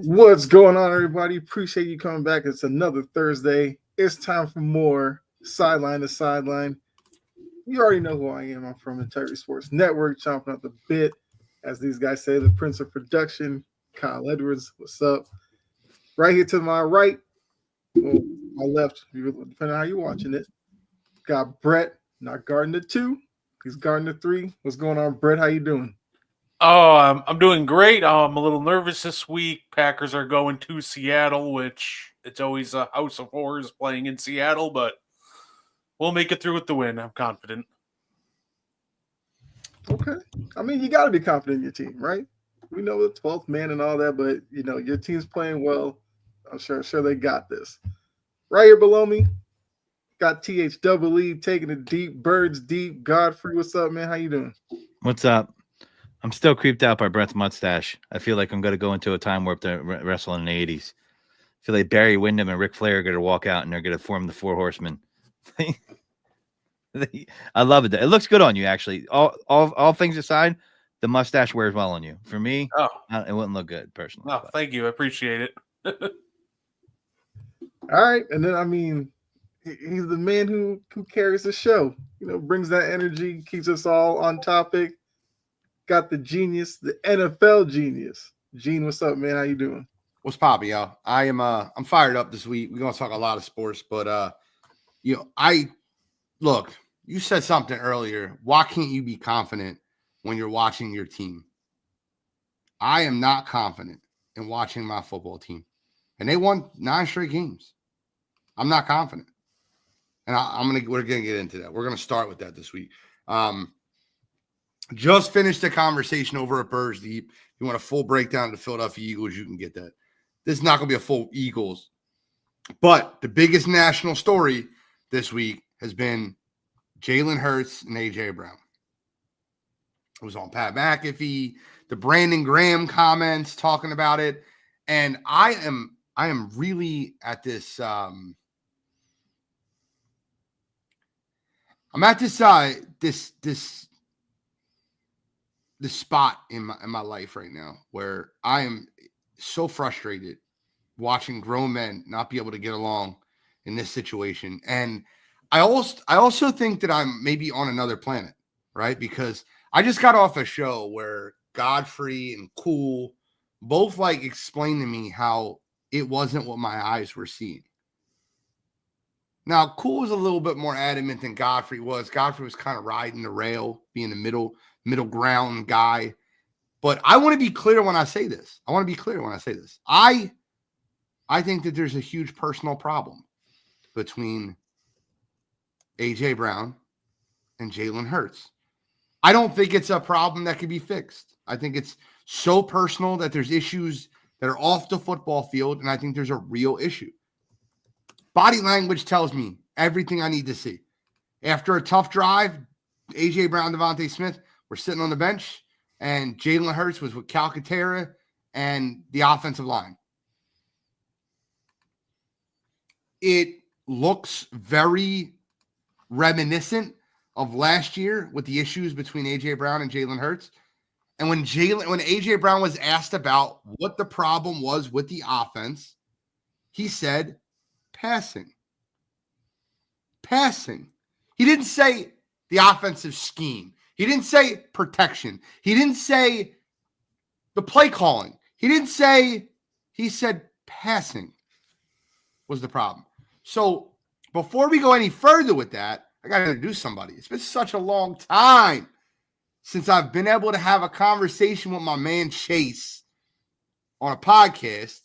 What's going on, everybody? Appreciate you coming back. It's another Thursday. It's time for more Sideline to Sideline. You already know who I am. I'm from Integrity Sports Network, chomping at the bit. As these guys say, the Prince of Production, Kyle Edwards. What's up? Right here to my right, well, my left, depending on how you're watching it, got Brett, not guarding the 2. He's guarding the 3. What's going on, Brett? How you doing? Oh, I'm doing great. I'm a little nervous this week. Packers are going to Seattle, which it's always a house of horrors playing in Seattle, but we'll make it through with the win. I'm confident. Okay. I mean, you got to be confident in your team, right? We know the 12th man and all that, but, your team's playing well. I'm sure they got this. Right here below me, got THEE taking it deep, birds deep. Godfrey, what's up, man? How you doing? What's up? I'm still creeped out by Brett's mustache. I feel like I'm going to go into a time warp to wrestle in the 80s. I feel like Barry Windham and Ric Flair are going to walk out and they're going to form the Four Horsemen. I love it. It looks good on you, actually. All things aside, the mustache wears well on you. For me, it wouldn't look good, personally. Oh, thank you. I appreciate it. All right. And then, I mean, he's the man who carries the show. Brings that energy, keeps us all on topic. Got the genius, the NFL genius. Gene, what's up, man? How you doing? What's poppin', y'all? I'm fired up this week. We're gonna talk a lot of sports, but you said something earlier. Why can't you be confident when you're watching your team? I am not confident in watching my football team. And they won 9 straight games. I'm not confident. And we're gonna get into that. We're gonna start with that this week. Just finished the conversation over at Birds Deep. If you want a full breakdown of the Philadelphia Eagles, you can get that. This is not going to be a full Eagles. But the biggest national story this week has been Jalen Hurts and A.J. Brown. It was on Pat McAfee, the Brandon Graham comments talking about it. And I am really at this I'm at this spot in my life right now where I am so frustrated watching grown men not be able to get along in this situation. And I also think that I'm maybe on another planet, right? Because I just got off a show where Godfrey and Cool both explained to me how it wasn't what my eyes were seeing. Now, Cool was a little bit more adamant than Godfrey was. Godfrey was kind of riding the rail, being the middle ground guy. But I want to be clear when I say this. I think that there's a huge personal problem between A.J. Brown and Jalen Hurts. I don't think it's a problem that can be fixed. I think it's so personal that there's issues that are off the football field, and I think there's a real issue. Body language tells me everything I need to see. After a tough drive, A.J. Brown, Devontae Smith were sitting on the bench, and Jalen Hurts was with Calcaterra and the offensive line. It looks very reminiscent of last year with the issues between A.J. Brown and Jalen Hurts. And when A.J. Brown was asked about what the problem was with the offense, he said, passing. He didn't say the offensive scheme. He didn't say protection. He didn't say the play calling. He said passing was the problem. So before we go any further with that, I got to introduce somebody. It's been such a long time since I've been able to have a conversation with my man Chase on a podcast,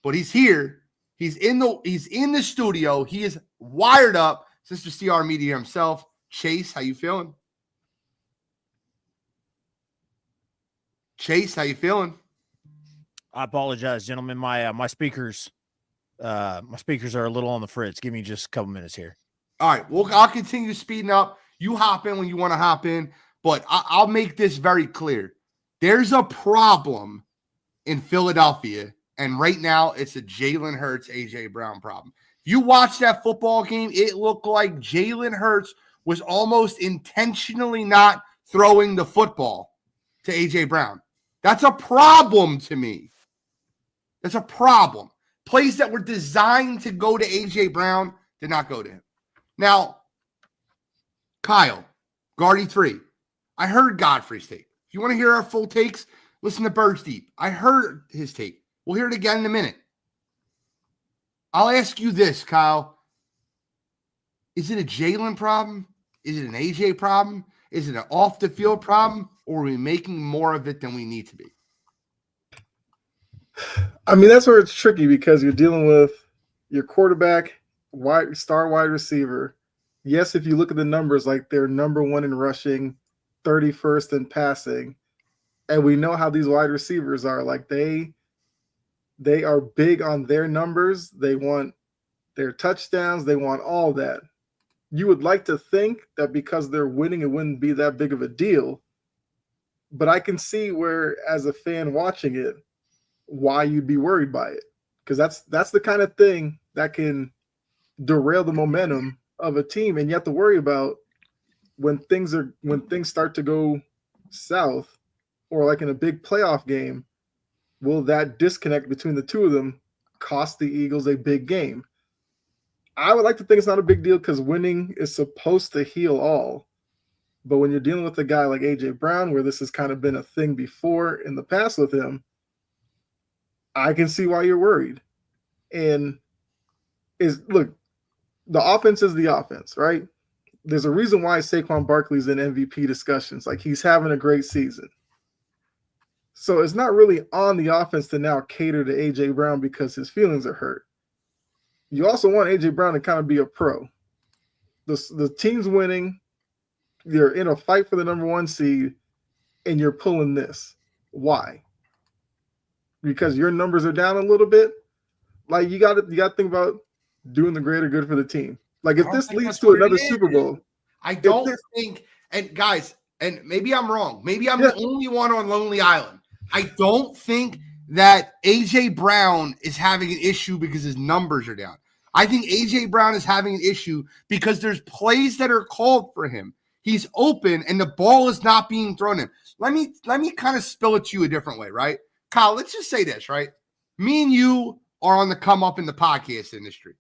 but he's here. He's in the studio. He is wired up. Sister CR Media himself. Chase, how you feeling? Chase, how you feeling? I apologize, gentlemen. My speakers are a little on the fritz. Give me just a couple minutes here. All right. Well, I'll continue speeding up. You hop in when you want to hop in, but I'll make this very clear. There's a problem in Philadelphia, and right now it's a Jalen Hurts, A.J. Brown problem. If you watch that football game, it looked like Jalen Hurts was almost intentionally not throwing the football to A.J. Brown. That's a problem to me. That's a problem. Plays that were designed to go to A.J. Brown did not go to him. Now, Kyle, Guardy 3. I heard Godfrey's take. If you want to hear our full takes, listen to Birds Deep. I heard his take. We'll hear it again in a minute. I'll ask you this, Kyle. Is it a Jalen problem? Is it an AJ problem? Is it an off-the-field problem? Or are we making more of it than we need to be? I mean, that's where it's tricky because you're dealing with your quarterback, star wide receiver. Yes, if you look at the numbers, like they're number 1 in rushing, 31st in passing. And we know how these wide receivers are. Like they are big on their numbers. They want their touchdowns. They want all that. You would like to think that because they're winning, it wouldn't be that big of a deal. But I can see where, as a fan watching it, why you'd be worried by it. Because that's the kind of thing that can derail the momentum of a team. And you have to worry about when things start to go south, or like in a big playoff game, will that disconnect between the two of them cost the Eagles a big game? I would like to think it's not a big deal because winning is supposed to heal all. But when you're dealing with a guy like A.J. Brown, where this has kind of been a thing before in the past with him, I can see why you're worried. And look, the offense is the offense, right? There's a reason why Saquon Barkley's in MVP discussions. Like, he's having a great season. So it's not really on the offense to now cater to A.J. Brown because his feelings are hurt. You also want A.J. Brown to kind of be a pro. The team's winning. You're in a fight for the number 1 seed, and you're pulling this. Why? Because your numbers are down a little bit? Like, you got to think about doing the greater good for the team. Like, if this leads to another Super Bowl. I don't think, and guys, and maybe I'm wrong. Maybe I'm the only one on Lonely Island. I don't think that A.J. Brown is having an issue because his numbers are down. I think A.J. Brown is having an issue because there's plays that are called for him. He's open, and the ball is not being thrown in. Let me kind of spill it to you a different way, right? Kyle, let's just say this, right? Me and you are on the come up in the podcast industry.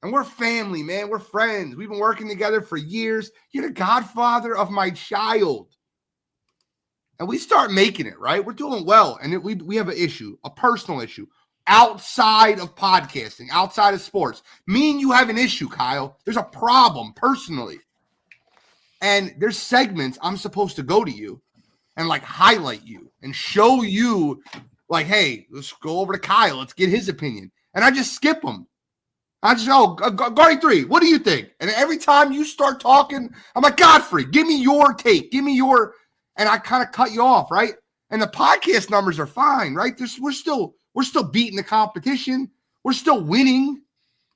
And we're family, man. We're friends. We've been working together for years. You're the godfather of my child. And we start making it, right? We're doing well. And we have an issue, a personal issue, outside of podcasting, outside of sports. Me and you have an issue, Kyle. There's a problem personally. And there's segments I'm supposed to go to you and like highlight you and show you like, hey, let's go over to Kyle. Let's get his opinion. And I just skip them. I just, Guardy 3, what do you think? And every time you start talking, I'm like, Godfrey, give me your take. Give me your, and I kind of cut you off, right? And the podcast numbers are fine, right? We're still beating the competition. We're still winning,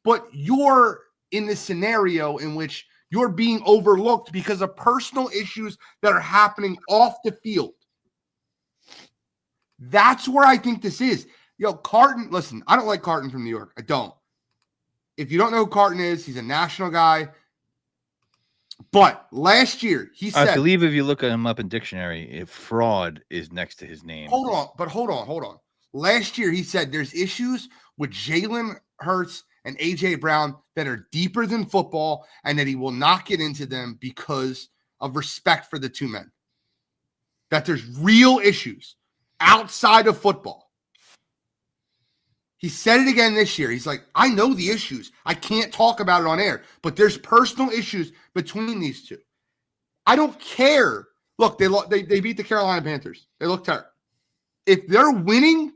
but you're in this scenario in which you're being overlooked because of personal issues that are happening off the field. That's where I think this is. Yo, Carton, listen, I don't like Carton from New York. I don't. If you don't know who Carton is, he's a national guy. But last year, he said... I believe if you look him up in dictionary, fraud is next to his name. Hold on. Last year, he said there's issues with Jalen Hurts and A.J. Brown that are deeper than football and that he will not get into them because of respect for the two men. That there's real issues outside of football. He said it again this year. He's like, I know the issues. I can't talk about it on air, but there's personal issues between these two. I don't care. Look, they beat the Carolina Panthers. They look terrible. If they're winning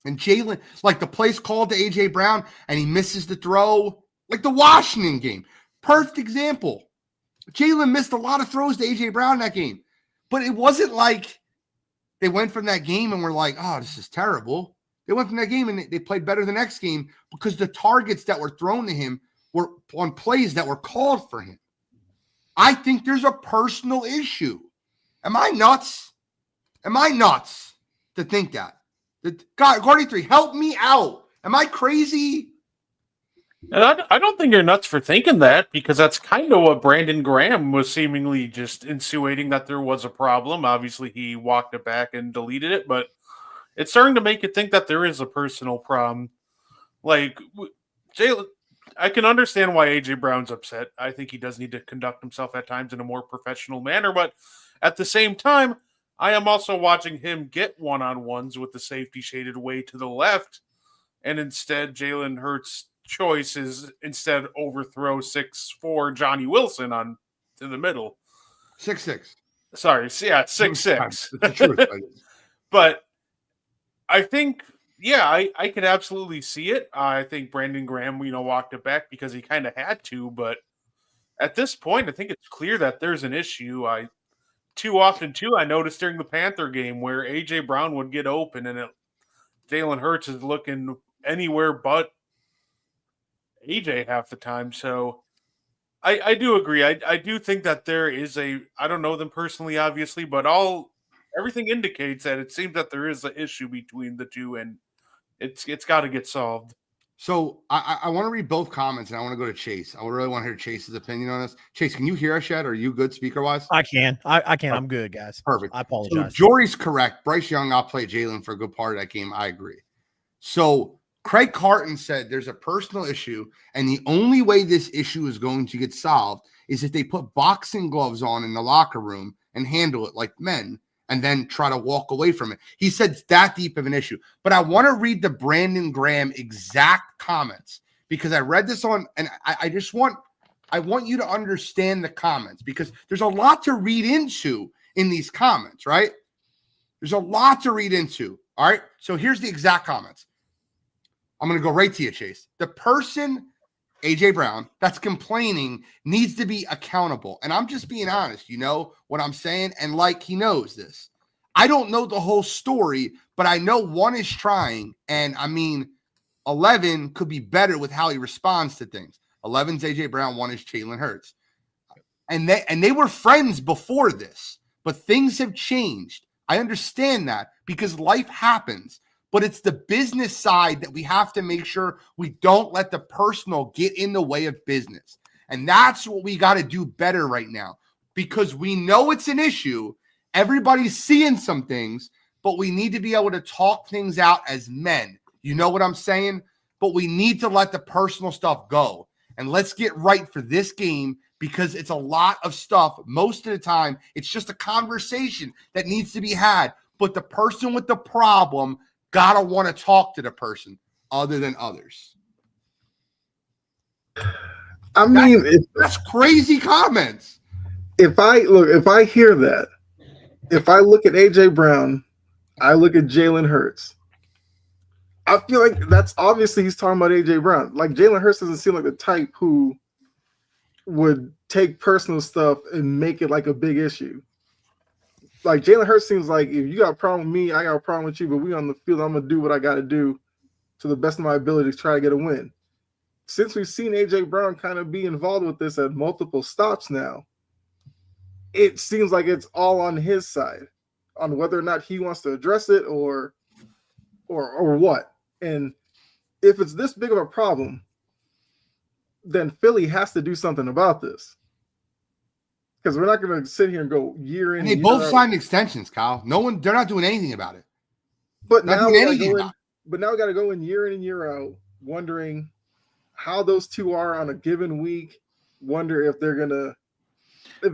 and Jalen, like the place called to A.J. Brown and he misses the throw, like the Washington game, perfect example. Jalen missed a lot of throws to A.J. Brown in that game, but it wasn't like they went from that game and were like, oh, this is terrible. They went from that game and they played better the next game because the targets that were thrown to him were on plays that were called for him. I think there's a personal issue. Am I nuts? Am I nuts to think that? God, Guardy 3, help me out. Am I crazy? And I don't think you're nuts for thinking that, because that's kind of what Brandon Graham was seemingly just insinuating, that there was a problem. Obviously, he walked it back and deleted it, but it's starting to make you think that there is a personal problem. Like Jalen, I can understand why AJ Brown's upset. I think he does need to conduct himself at times in a more professional manner, but at the same time, I am also watching him get one-on-ones with the safety shaded way to the left, and instead Jalen Hurts' choice is instead overthrow 6'4" Johnny Wilson on to the middle. 6'6". Sorry, yeah, 6'6". It's the truth. But I think, yeah, I could absolutely see it. I think Brandon Graham, walked it back because he kind of had to. But at this point, I think it's clear that there's an issue. Too often, I noticed during the Panther game where A.J. Brown would get open and Jalen Hurts is looking anywhere but A.J. half the time. So I do agree. I do think that there is I don't know them personally, obviously, but everything indicates that it seems that there is an issue between the two, and it's got to get solved. So I want to read both comments, and I want to go to Chase. I really want to hear Chase's opinion on this. Chase, can you hear us yet? Are you good speaker-wise? I can. I can. I'm good, guys. Perfect. I apologize. So Jory's correct. Bryce Young outplayed Jalen for a good part of that game. I agree. So Craig Carton said there's a personal issue, and the only way this issue is going to get solved is if they put boxing gloves on in the locker room and handle it like men, and then try to walk away from it. He said it's that deep of an issue. But I want to read the Brandon Graham exact comments because I read this on, and I want you to understand the comments because there's a lot to read into in these comments, right? There's a lot to read into. All right. So here's the exact comments. I'm going to go right to you, Chase. The person, AJ Brown, that's complaining needs to be accountable. And I'm just being honest. You know what I'm saying? And like he knows this. I don't know the whole story, but I know one is trying. And I mean, 11 could be better with how he responds to things. 11's AJ Brown, 1 is Jalen Hurts. And they were friends before this, but things have changed. I understand that because life happens. But it's the business side that we have to make sure we don't let the personal get in the way of business. And that's what we got to do better right now because we know it's an issue. Everybody's seeing some things, but we need to be able to talk things out as men. You know what I'm saying? But we need to let the personal stuff go. And let's get right for this game because it's a lot of stuff. Most of the time, it's just a conversation that needs to be had. But the person with the problem gotta want to talk to the person other than others. I mean, that's crazy comments. If I hear that, if I look at AJ Brown, I look at Jalen Hurts. I feel like that's obviously he's talking about AJ Brown. Like Jalen Hurts doesn't seem like the type who would take personal stuff and make it like a big issue. Like Jalen Hurts seems like if you got a problem with me, I got a problem with you, but we on the field, I'm gonna do what I got to do to the best of my ability to try to get a win. Since we've seen AJ Brown kind of be involved with this at multiple stops now, it seems like it's all on his side on whether or not he wants to address it or what. And if it's this big of a problem, then Philly has to do something about this. Because we're not going to sit here and go year in. And they both signed extensions, Kyle. They're not doing anything about it. But now we got to go in and year out, wondering how those two are on a given week. Wonder if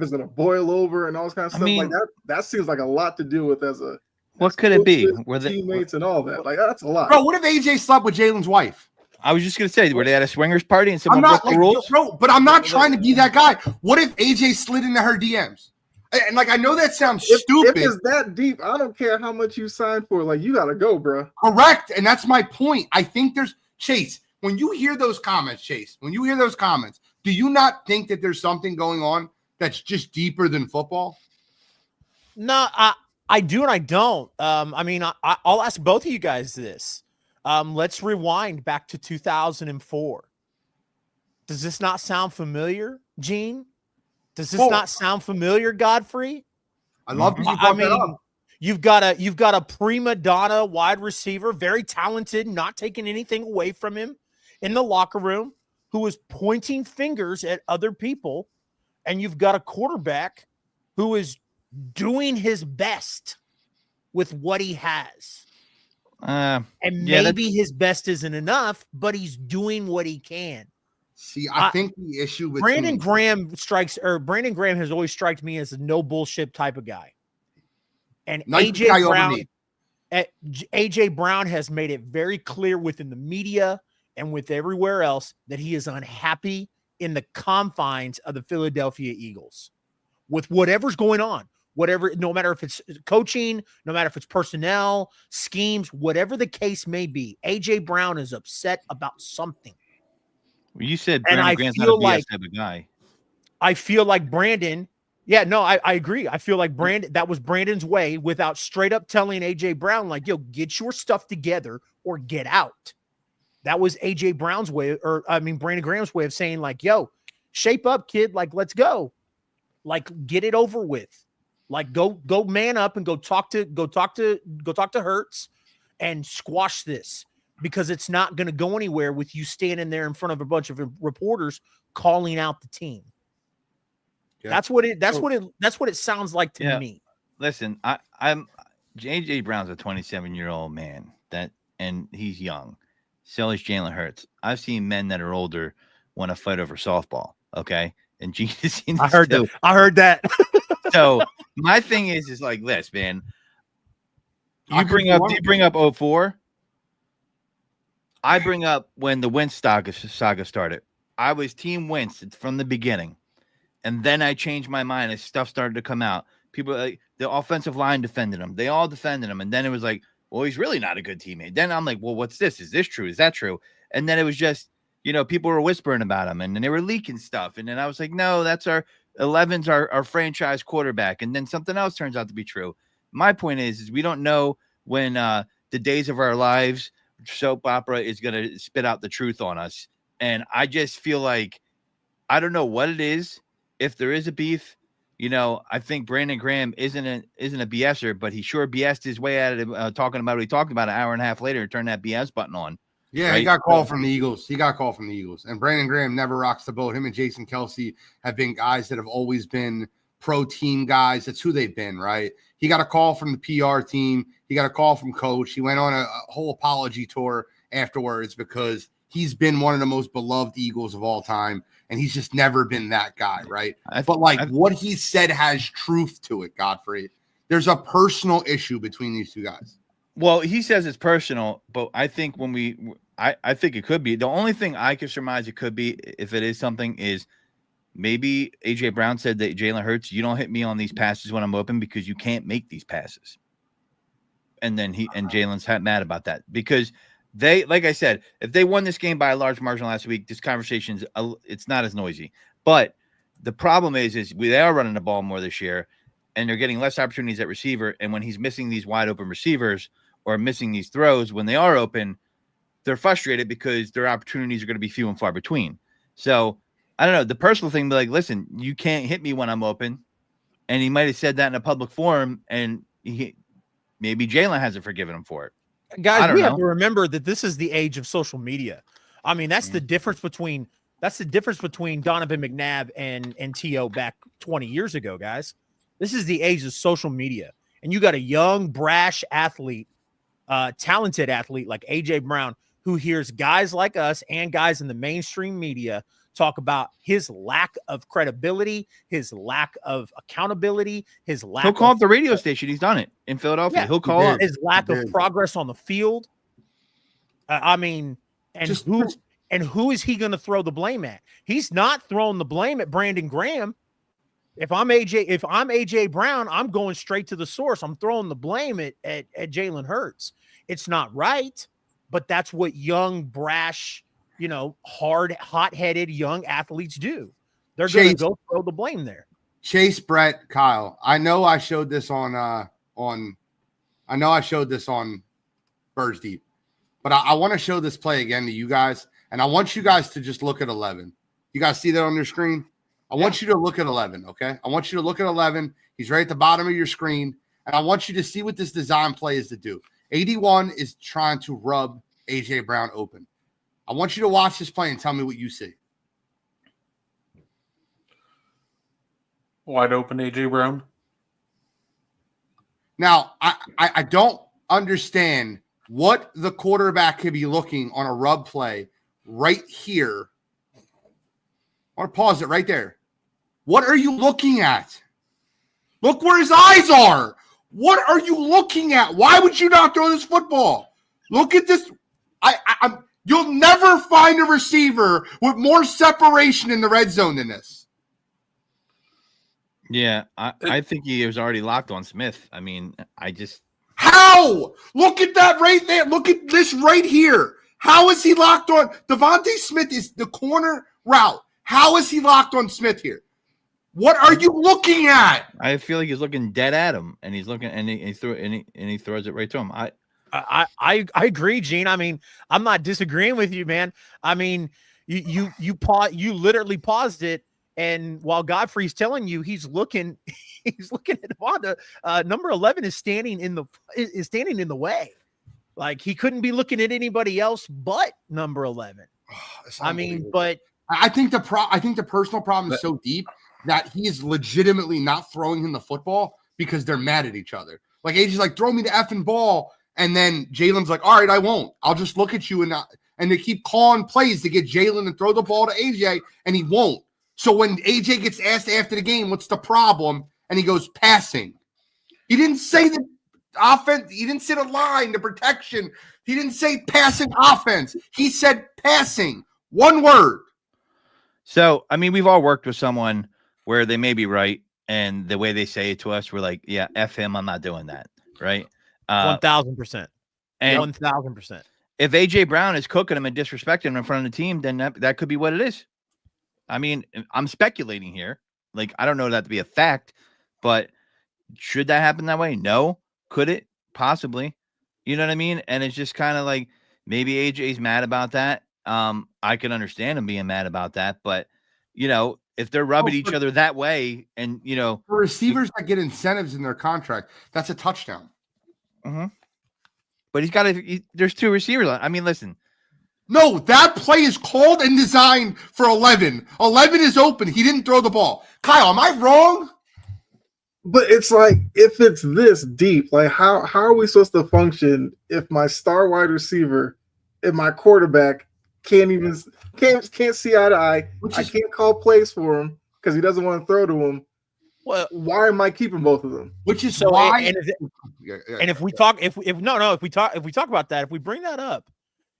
it's gonna boil over and all this kind of stuff. Like that. That seems like a lot to deal with as a. What could it be? Were the teammates and all that? Like that's a lot. Bro, what if AJ slept with Jalen's wife? I was just gonna say, were they at a swingers party and someone broke the rules? Bro, but I'm not trying to be that guy. What if AJ slid into her DMs? And like I know that sounds stupid. If it's that deep, I don't care how much you signed for. Like you gotta go, bro. Correct, and that's my point. I think there's Chase. When you hear those comments, do you not think that there's something going on that's just deeper than football? No, I do and I don't. I mean, I'll ask both of you guys this. Let's rewind back to 2004. Does this not sound familiar, Gene? Does this not sound familiar, Godfrey? I love that you brought that up. You've got a prima donna wide receiver, very talented, not taking anything away from him in the locker room, who is pointing fingers at other people, and you've got a quarterback who is doing his best with what he has. And yeah, maybe his best isn't enough, but he's doing what he can. See, I think the issue with Brandon Graham has always struck me as a no bullshit type of guy. And AJ Brown has made it very clear within the media and with everywhere else that he is unhappy in the confines of the Philadelphia Eagles with whatever's going on. No matter if it's coaching, no matter if it's personnel, schemes, whatever the case may be, AJ Brown is upset about something. You said Brandon Graham's not a BS type of guy. I feel like Brandon. Yeah, no, I agree. I feel like that was Brandon's way without straight up telling AJ Brown, like, yo, get your stuff together or get out. That was AJ Brown's way, Brandon Graham's way of saying, like, yo, shape up, kid. Like, let's go. Like, get it over with. Like, go man up and go talk to Hurts and squash this, because it's not going to go anywhere with you standing there in front of a bunch of reporters calling out the team. Yeah. That's what it sounds like to me. Listen, I'm AJ Brown's a 27-year-old man and he's young. So is Jalen Hurts. I've seen men that are older want to fight over softball. Okay. And Jesus, I heard that. So my thing is like this, man. You bring up 04. I bring up when the Wentz saga started. I was Team Wentz from the beginning. And then I changed my mind as stuff started to come out. People, like, the offensive line defended him. They all defended him. And then it was like, well, he's really not a good teammate. Then I'm like, well, what's this? Is this true? Is that true? And then it was just, people were whispering about him and they were leaking stuff. And then I was like, no, that's our 11's our franchise quarterback. And then something else turns out to be true. My point is we don't know when the days of our lives soap opera is going to spit out the truth on us. And I just feel like, I don't know what it is. If there is a beef, I think Brandon Graham isn't a BSer, but he sure BS'd his way out of it, talking about what he talked about an hour and a half later and turned that BS button on. Yeah, right? He got called from the Eagles. And Brandon Graham never rocks the boat. Him and Jason Kelsey have been guys that have always been pro-team guys. That's who they've been, right? He got a call from the PR team. He got a call from coach. He went on a whole apology tour afterwards because he's been one of the most beloved Eagles of all time. And he's just never been that guy, right? What he said has truth to it, Godfrey. There's a personal issue between these two guys. Well, he says it's personal, but I think I think it could be. The only thing I can surmise it could be, if it is something, is maybe AJ Brown said that Jalen Hurts, you don't hit me on these passes when I'm open because you can't make these passes. And then Jalen's mad about that because they, like I said, if they won this game by a large margin last week, this conversation's it's not as noisy. But the problem is they are running the ball more this year, and they're getting less opportunities at receiver. And when he's missing these wide open receivers or missing these throws when they are open, they're frustrated because their opportunities are going to be few and far between. So I don't know. The personal thing, be like, listen, you can't hit me when I'm open, and he might have said that in a public forum, and maybe Jalen hasn't forgiven him for it. Guys, we have to remember that this is the age of social media. I mean, that's the difference between Donovan McNabb and T.O. back 20 years ago, guys. This is the age of social media. And you got a young, brash athlete, talented athlete like A.J. Brown, who hears guys like us and guys in the mainstream media talk about his lack of credibility, his lack of accountability, his lack He'll call up the radio station. He's done it in Philadelphia. Yeah, He'll call up his lack of progress on the field. Who is he going to throw the blame at? He's not throwing the blame at Brandon Graham. If I'm AJ Brown, I'm going straight to the source. I'm throwing the blame at Jalen Hurts. It's not right, but that's what young, brash, hot-headed young athletes do. They're going to go throw the blame there. Chase, Brett, Kyle. I know I showed this on Birds Deep, but I want to show this play again to you guys, and I want you guys to just look at 11. You guys see that on your screen? I want you to look at 11, okay? I want you to look at 11. He's right at the bottom of your screen, and I want you to see what this design play is to do. 81 is trying to rub A.J. Brown open. I want you to watch this play and tell me what you see. Wide open A.J. Brown. Now, I don't understand what the quarterback could be looking on a rub play right here. I want to pause it right there. What are you looking at? Look where his eyes are. What are you looking at? Why would you not throw this football? Look at this. You'll never find a receiver with more separation in the red zone than this. Yeah, I think he was already locked on Smith. I mean, How? Look at that right there. Look at this right here. How is he locked on? Devontae Smith is the corner route. How is he locked on Smith here? What are you looking at? I feel like he's looking dead at him, and he's looking, and he throws it right to him. I agree, Gene. I mean, I'm not disagreeing with you, man. I mean, you literally paused it, and while Godfrey's telling you he's looking at Wanda, number 11 is standing in the way. Like, he couldn't be looking at anybody else but number 11. I mean, but I think the personal problem is so deep that he is legitimately not throwing him the football because they're mad at each other. Like, AJ's like, throw me the effing ball. And then Jalen's like, all right, I won't. I'll just look at you. And they keep calling plays to get Jalen to throw the ball to AJ, and he won't. So when AJ gets asked after the game, what's the problem? And he goes, passing. He didn't say the offense. He didn't say the line, the protection. He didn't say passing offense. He said passing. One word. So, I mean, we've all worked with someone where they may be right, and the way they say it to us, we're like, yeah, F him, I'm not doing that, right? 1,000%. And 1,000%. if AJ Brown is cooking him and disrespecting him in front of the team, then that could be what it is. I mean, I'm speculating here. Like, I don't know that to be a fact, but should that happen that way? No. Could it? Possibly. You know what I mean? And it's just kind of like, maybe AJ's mad about that. I can understand him being mad about that, but if they're rubbing each other that way, and for receivers that get incentives in their contract, that's a touchdown. Mm-hmm. But he's got there's two receivers. I mean, listen. No, that play is called and designed for 11. 11 is open. He didn't throw the ball. Kyle, am I wrong? But it's like, if it's this deep, like how are we supposed to function if my star wide receiver and my quarterback can't see eye to eye? I can't call plays for him because he doesn't want to throw to him. Well, why am I keeping both of them? Which is why. And if we talk about that, if we bring that up,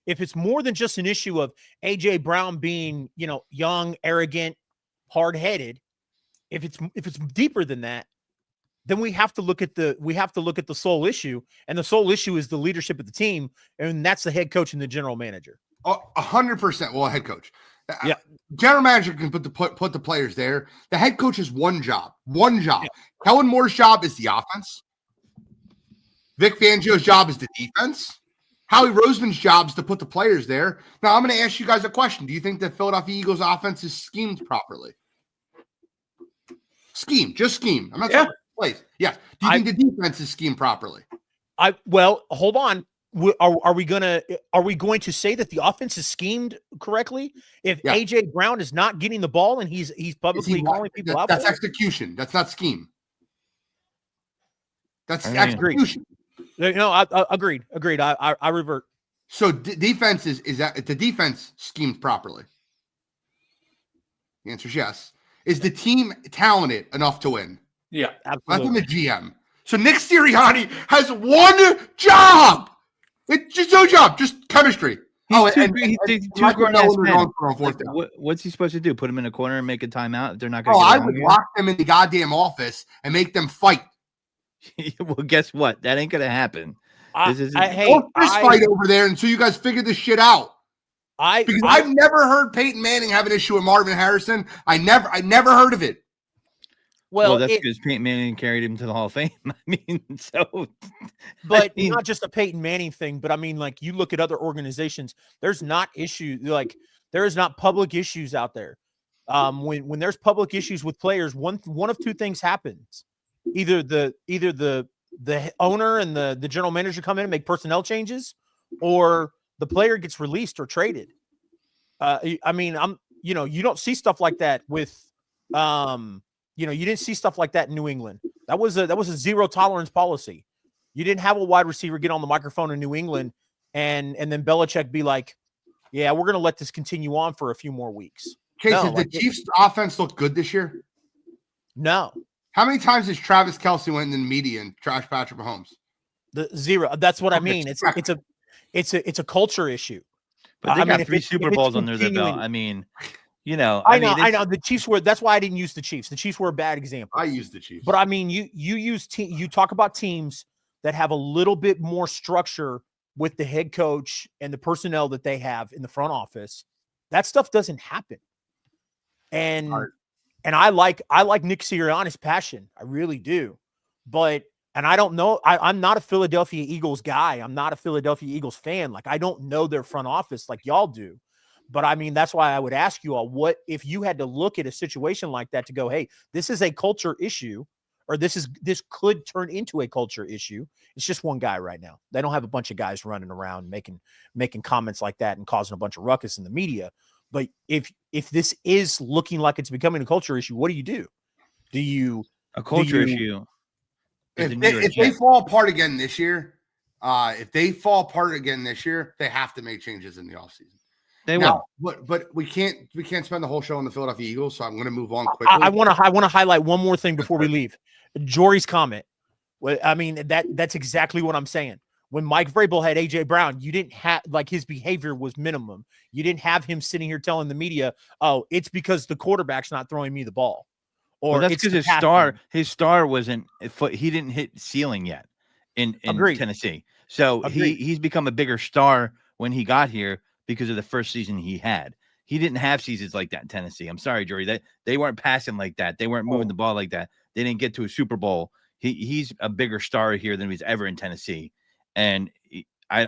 if it's more than just an issue of AJ Brown being, young, arrogant, hard-headed, if it's deeper than that, then we have to look at the sole issue, and the sole issue is the leadership of the team, and that's the head coach and the general manager. 100%. Well, head coach. Yeah. General manager can put the players there. The head coach has one job. Yeah. Kellen Moore's job is the offense. Vic Fangio's job is the defense. Howie Roseman's job is to put the players there. Now, I'm going to ask you guys a question. Do you think the Philadelphia Eagles offense is schemed properly? Just scheme. I'm not talking about plays. Yeah. Do you think the defense is schemed properly? Well, hold on. Are we going to say that the offense is schemed correctly if AJ Brown is not getting the ball and he's publicly calling people out? That's execution. That's not scheme. That's execution. No, I agreed. I revert. So defense is that the defense schemed properly? The answer is yes. Is the team talented enough to win? Yeah, absolutely. That's the GM. So Nick Sirianni has one job. It's just no job, just chemistry. What's he supposed to do? Put him in a corner and make a timeout? They're not going to. I would lock them in the goddamn office and make them fight. Well, guess what? That ain't going to happen. Fist fight over there until you guys figure this shit out. Because I've never heard Peyton Manning have an issue with Marvin Harrison. I never heard of it. Well, that's because Peyton Manning carried him to the Hall of Fame. I mean, not just a Peyton Manning thing, but I mean, like, you look at other organizations, there's not issues, like, there is not public issues out there. When there's public issues with players, one of two things happens. Either the owner and the general manager come in and make personnel changes, or the player gets released or traded. I mean, you don't see stuff like that with, you didn't see stuff like that in New England. That was a zero tolerance policy. You didn't have a wide receiver get on the microphone in New England and then Belichick be like, yeah, we're going to let this continue on for a few more weeks. Chase, No, did like the Chiefs' offense look good this year? No. How many times has Travis Kelce went in the media and trashed Patrick Mahomes? The zero. That's what I Okay, mean. It's a culture issue. But they I mean, got if 3 it's- Super if it's Bowls under their belt. continuing- I mean, you know, I mean, know. The Chiefs were. That's why I didn't use the Chiefs. The Chiefs were a bad example. I use the Chiefs, But I mean, you use you talk about teams that have a little bit more structure with the head coach and the personnel that they have in the front office. That stuff doesn't happen. And Right. and I like Nick Sirianni's passion. I really do. But and I don't know. I'm not a Philadelphia Eagles guy. I'm not a Philadelphia Eagles fan. Like I don't know their front office like y'all do. But I mean, that's why I would ask you all, what if you had to look at a situation like that to go, hey, this is a culture issue, or this could turn into a culture issue. It's just one guy right now. They don't have a bunch of guys running around making comments like that and causing a bunch of ruckus in the media. But if this is looking like it's becoming a culture issue, what do you do? Do you a culture you- issue. is the If New they, York if they Jets. fall apart again this year, they have to make changes in the offseason. They Now, will. but we can't spend the whole show on the Philadelphia Eagles, so I'm going to move on quickly. I want to highlight one more thing before we leave. Jory's comment. Well, I mean, that's exactly what I'm saying. When Mike Vrabel had AJ Brown, you didn't have his behavior was minimum. You didn't have him sitting here telling the media, "Oh, it's because the quarterback's not throwing me the ball." Or Well, that's it's because the his star wasn't. He didn't hit ceiling yet in Agreed. Tennessee. So Agreed. he's become a bigger star when he got here because of the first season he had. He didn't have seasons like that in Tennessee. I'm sorry, Jory. They weren't passing like that. They weren't moving the ball like that. They didn't get to a Super Bowl. He's a bigger star here than he was ever in Tennessee. And I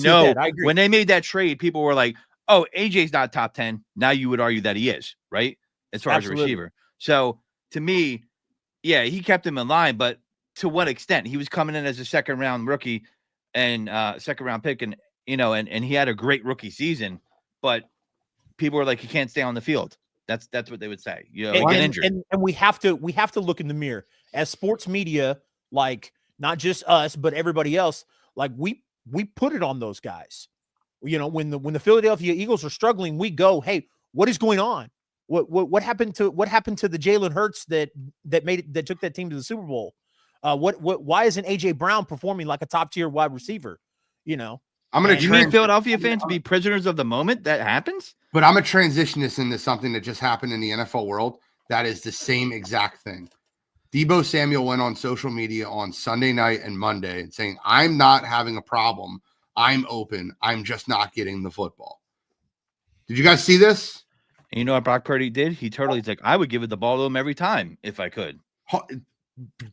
know I agree. when they made that trade, people were like, "Oh, AJ's not top 10." Now you would argue that he is, right? As far Absolutely. as a receiver. So to me, yeah, he kept him in line, but to what extent? He was coming in as a second round rookie and second round pick, and and he had a great rookie season, but people were like, he can't stay on the field. That's what they would say. Get injured. And we have to look in the mirror as sports media, like not just us, but everybody else. Like we put it on those guys. When the Philadelphia Eagles are struggling, we go, hey, what is going on? What happened to the Jalen Hurts that took that team to the Super Bowl? Why isn't AJ Brown performing like a top tier wide receiver? I'm going to You mean Philadelphia fans be prisoners of the moment that happens? But I'm going to transition this into something that just happened in the NFL world that is the same exact thing. Deebo Samuel went on social media on Sunday night and Monday saying, I'm not having a problem. I'm open. I'm just not getting the football. Did you guys see this? And you know what Brock Purdy did? He's like, I would give it the ball to him every time if I could.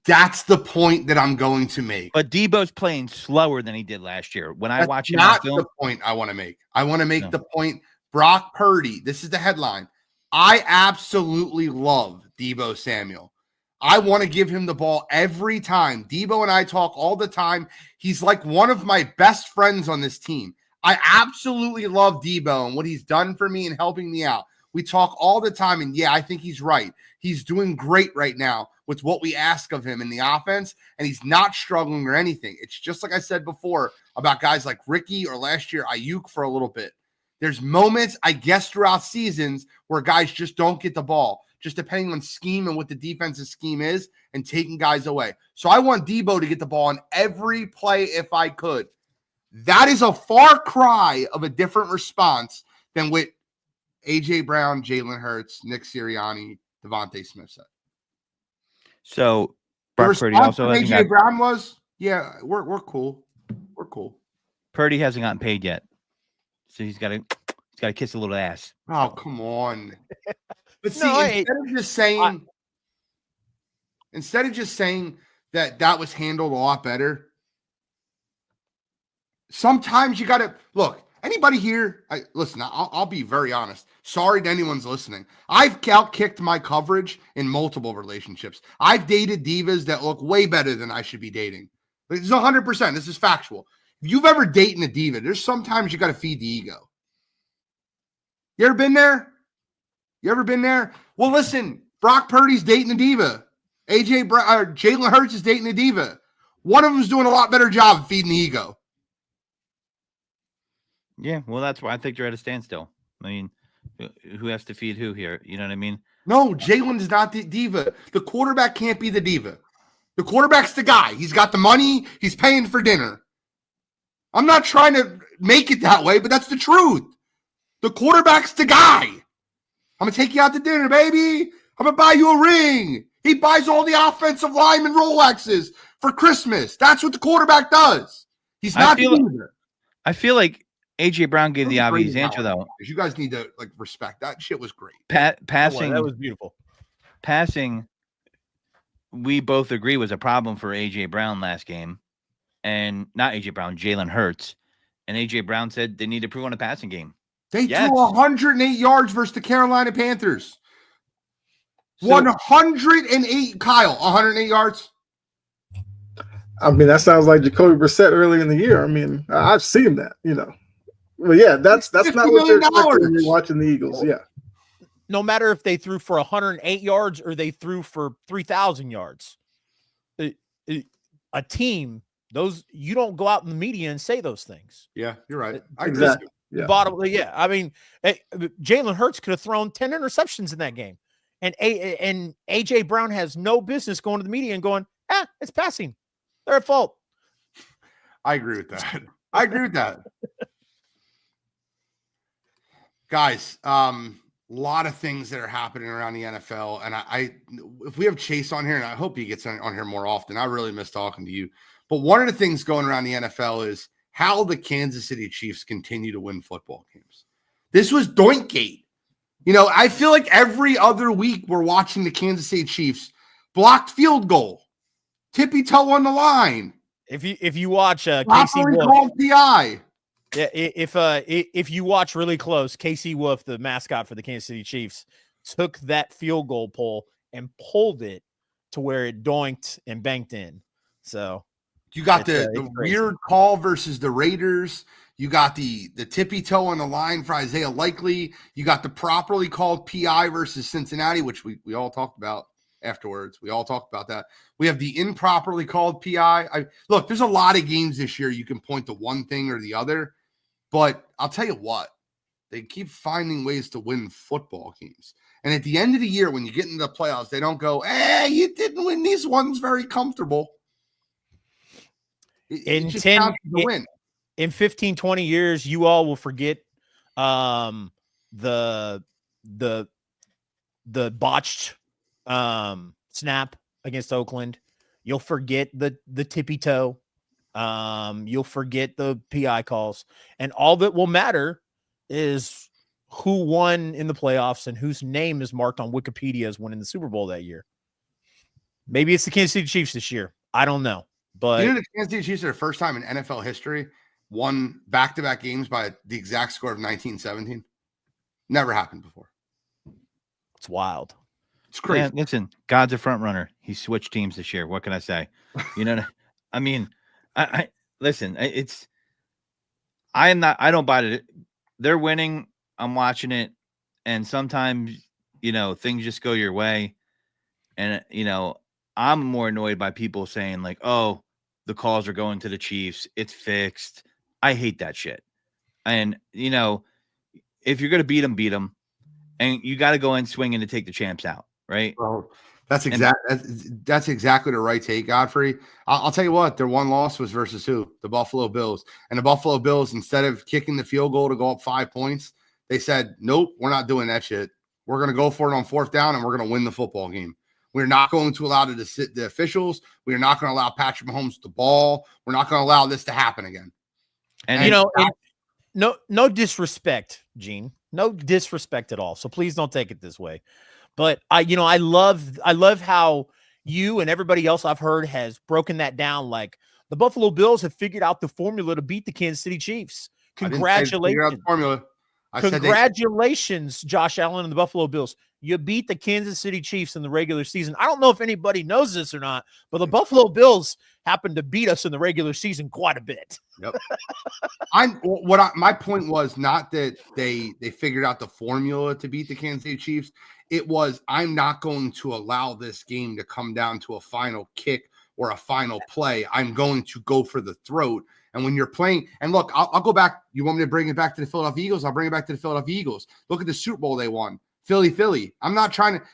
That's the point that I'm going to make. But Deebo's playing slower than he did last year. When I That's watch him not on film, the point I want to make. I want to make the point. Brock Purdy, this is the headline. I absolutely love Deebo Samuel. I want to give him the ball every time. Deebo and I talk all the time. He's like one of my best friends on this team. I absolutely love Deebo and what he's done for me and helping me out. We talk all the time, and yeah, I think he's right. He's doing great right now with what we ask of him in the offense, and he's not struggling or anything. It's just like I said before about guys like Ricky or last year Ayuk for a little bit. There's moments, I guess, throughout seasons where guys just don't get the ball, just depending on scheme and what the defensive scheme is and taking guys away. So I want Deebo to get the ball on every play if I could. That is a far cry of a different response than what AJ Brown, Jalen Hurts, Nick Sirianni, Devontae Smith said. so The Brock Purdy response also from hasn't AJ got, Brown was, yeah, we're cool. We're cool. Purdy hasn't gotten paid yet. So he's got to kiss a little ass. Oh, come on. But see, No, instead of just saying that was handled a lot better, sometimes you got to look. Anybody here? Listen, I'll be very honest. Sorry to anyone's listening. I've outkicked my coverage in multiple relationships. I've dated divas that look way better than I should be dating. This is 100%. This is factual. If you've ever dated a diva, there's sometimes you got to feed the ego. You ever been there? You ever been there? Well, listen, Brock Purdy's dating a diva. Jalen Hurts is dating a diva. One of them's doing a lot better job of feeding the ego. Yeah, well, that's why I think you're at a standstill. I mean, who has to feed who here? You know what I mean? No, Jalen is not the diva. The quarterback can't be the diva. The quarterback's the guy. He's got the money. He's paying for dinner. I'm not trying to make it that way, but that's the truth. The quarterback's the guy. I'm going to take you out to dinner, baby. I'm going to buy you a ring. He buys all the offensive lineman Rolexes for Christmas. That's what the quarterback does. He's not the diva. I feel like A.J. Brown gave the obvious answer, though. You guys need to respect. That shit was great. Passing. That was beautiful. Passing, we both agree, was a problem for A.J. Brown last game. And not A.J. Brown, Jalen Hurts. And A.J. Brown said they need to improve on the passing game. They threw 108 yards versus the Carolina Panthers. 108, Kyle, 108 yards. I mean, that sounds like Jacoby Brissett early in the year. I mean, I've seen that, Well, yeah, that's not what you're expecting when you're watching the Eagles. Yeah. No matter if they threw for 108 yards or they threw for 3,000 yards, a team, you don't go out in the media and say those things. Yeah, you're right. Exactly. Yeah. I mean, Jalen Hurts could have thrown 10 interceptions in that game, and A.J. Brown has no business going to the media and going, it's passing. They're at fault. I agree with that. Guys, lot of things that are happening around the NFL, and if we have Chase on here, and I hope he gets on here more often, I really miss talking to you. But one of the things going around the NFL is how the Kansas City Chiefs continue to win football games. This was Doinkgate. I feel like every other week we're watching the Kansas City Chiefs blocked field goal, tippy toe on the line. If you watch Casey Wolf, PI. Yeah, if you watch really close, Casey Wolf, the mascot for the Kansas City Chiefs, took that field goal pole and pulled it to where it doinked and banked in. So you got the weird call versus the Raiders. You got the tippy toe on the line for Isaiah Likely. You got the properly called PI versus Cincinnati, which we all talked about afterwards. We all talked about that. We have the improperly called PI. Look, there's a lot of games this year you can point to one thing or the other, but I'll tell you what, they keep finding ways to win football games. And at the end of the year, when you get into the playoffs, they don't go, hey, you didn't win these ones very comfortable. In 15, 20 years, you all will forget the botched snap against Oakland. You'll forget the tippy toe. You'll forget the PI calls. And all that will matter is who won in the playoffs and whose name is marked on Wikipedia as winning the Super Bowl that year. Maybe it's the Kansas City Chiefs this year. I don't know. But the Kansas City Chiefs are the first time in NFL history won back-to-back games by the exact score of 1917. Never happened before. It's wild. It's crazy. Man, listen, God's a front runner. He switched teams this year. What can I say? I mean, I listen, I don't buy it. They're winning. I'm watching it. And sometimes, things just go your way. And, I'm more annoyed by people saying like, oh, the calls are going to the Chiefs. It's fixed. I hate that shit. And, if you're going to beat them. And you got to go in swinging to take the champs out, right? Well, that's exactly the right take, Godfrey. I'll tell you what, their one loss was versus who? The Buffalo Bills. And the Buffalo Bills, instead of kicking the field goal to go up 5 points, they said, nope, we're not doing that shit. We're going to go for it on fourth down, and we're going to win the football game. We're not going to allow the officials. We are not going to allow Patrick Mahomes the ball. We're not going to allow this to happen again. And no disrespect, Gene. No disrespect at all. So please don't take it this way. But I love how you and everybody else I've heard has broken that down. Like the Buffalo Bills have figured out the formula to beat the Kansas City Chiefs. Congratulations. Congratulations, Josh Allen and the Buffalo Bills. You beat the Kansas City Chiefs in the regular season. I don't know if anybody knows this or not, but the Buffalo Bills happened to beat us in the regular season quite a bit. Yep. My point was not that they figured out the formula to beat the Kansas City Chiefs. It was, I'm not going to allow this game to come down to a final kick or a final play, I'm going to go for the throat. And when you're playing, and look, I'll go back. You want me to bring it back to the Philadelphia Eagles? I'll bring it back to the Philadelphia Eagles. Look at the Super Bowl they won. Philly. I'm not trying to.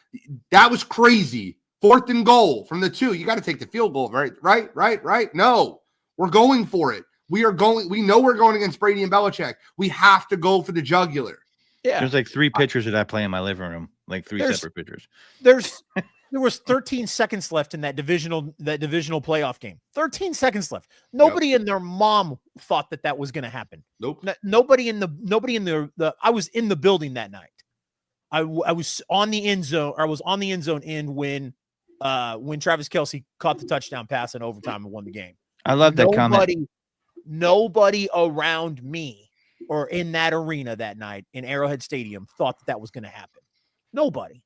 That was crazy. 4th and goal from the 2. You got to take the field goal, right? No, we're going for it. We know we're going against Brady and Belichick. We have to go for the jugular. Yeah. There's like 3 pictures of that play in my living room, like 3 separate pictures. There was 13 seconds left in that divisional playoff game. 13 seconds left. Nobody and their mom thought that was going to happen. Nope. Nobody in the I was in the building that night. I was on the end zone. Or I was on the end zone end when Travis Kelce caught the touchdown pass in overtime and won the game. I love that comment. Nobody around me or in that arena that night in Arrowhead Stadium thought that was going to happen. Nobody.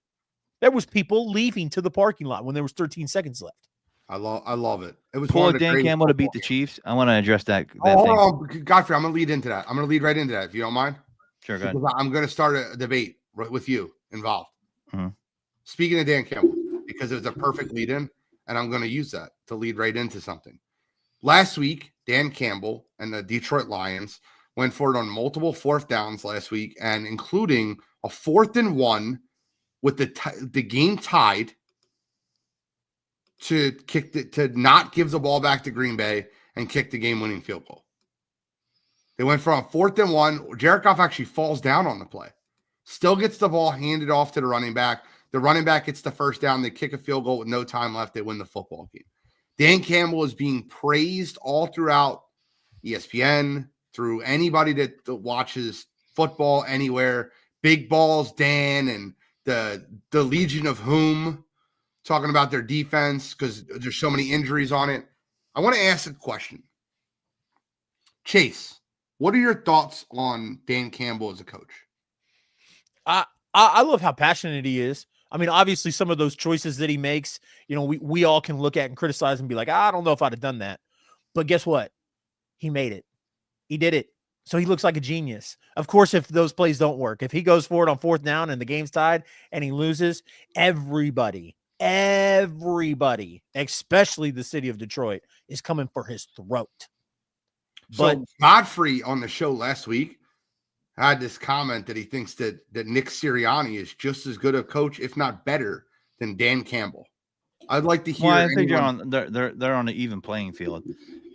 There was people leaving to the parking lot when there was 13 seconds left. I love it. It was Pull Dan Campbell to beat the Chiefs. I want to address that. Hold on, Godfrey. I'm going to lead into that. I'm going to lead right into that if you don't mind. Sure, go ahead. I'm going to start a debate with you involved. Mm-hmm. Speaking of Dan Campbell, because it was a perfect lead in, and I'm going to use that to lead right into something. Last week, Dan Campbell and the Detroit Lions went for it on multiple 4th downs last week, and including a 4th and 1 with the game tied to to not give the ball back to Green Bay and kick the game-winning field goal. They went for a 4th and 1. Jared Goff actually falls down on the play. Still gets the ball handed off to the running back. The running back gets the first down. They kick a field goal with no time left. They win the football game. Dan Campbell is being praised all throughout ESPN, through anybody that watches football anywhere. Big Balls Dan and the Legion of Whom talking about their defense because there's so many injuries on it. I want to ask a question. Chase, what are your thoughts on Dan Campbell as a coach? I love how passionate he is. I mean, obviously, some of those choices that he makes, we all can look at and criticize and be like, I don't know if I'd have done that. But guess what? He made it. He did it. So he looks like a genius. Of course, if those plays don't work, if he goes for it on 4th down and the game's tied and he loses, everybody, especially the city of Detroit, is coming for his throat. But Godfrey on the show last week had this comment that he thinks that Nick Sirianni is just as good a coach, if not better, than Dan Campbell. I'd like to hear. Well, I think they're on an even playing field,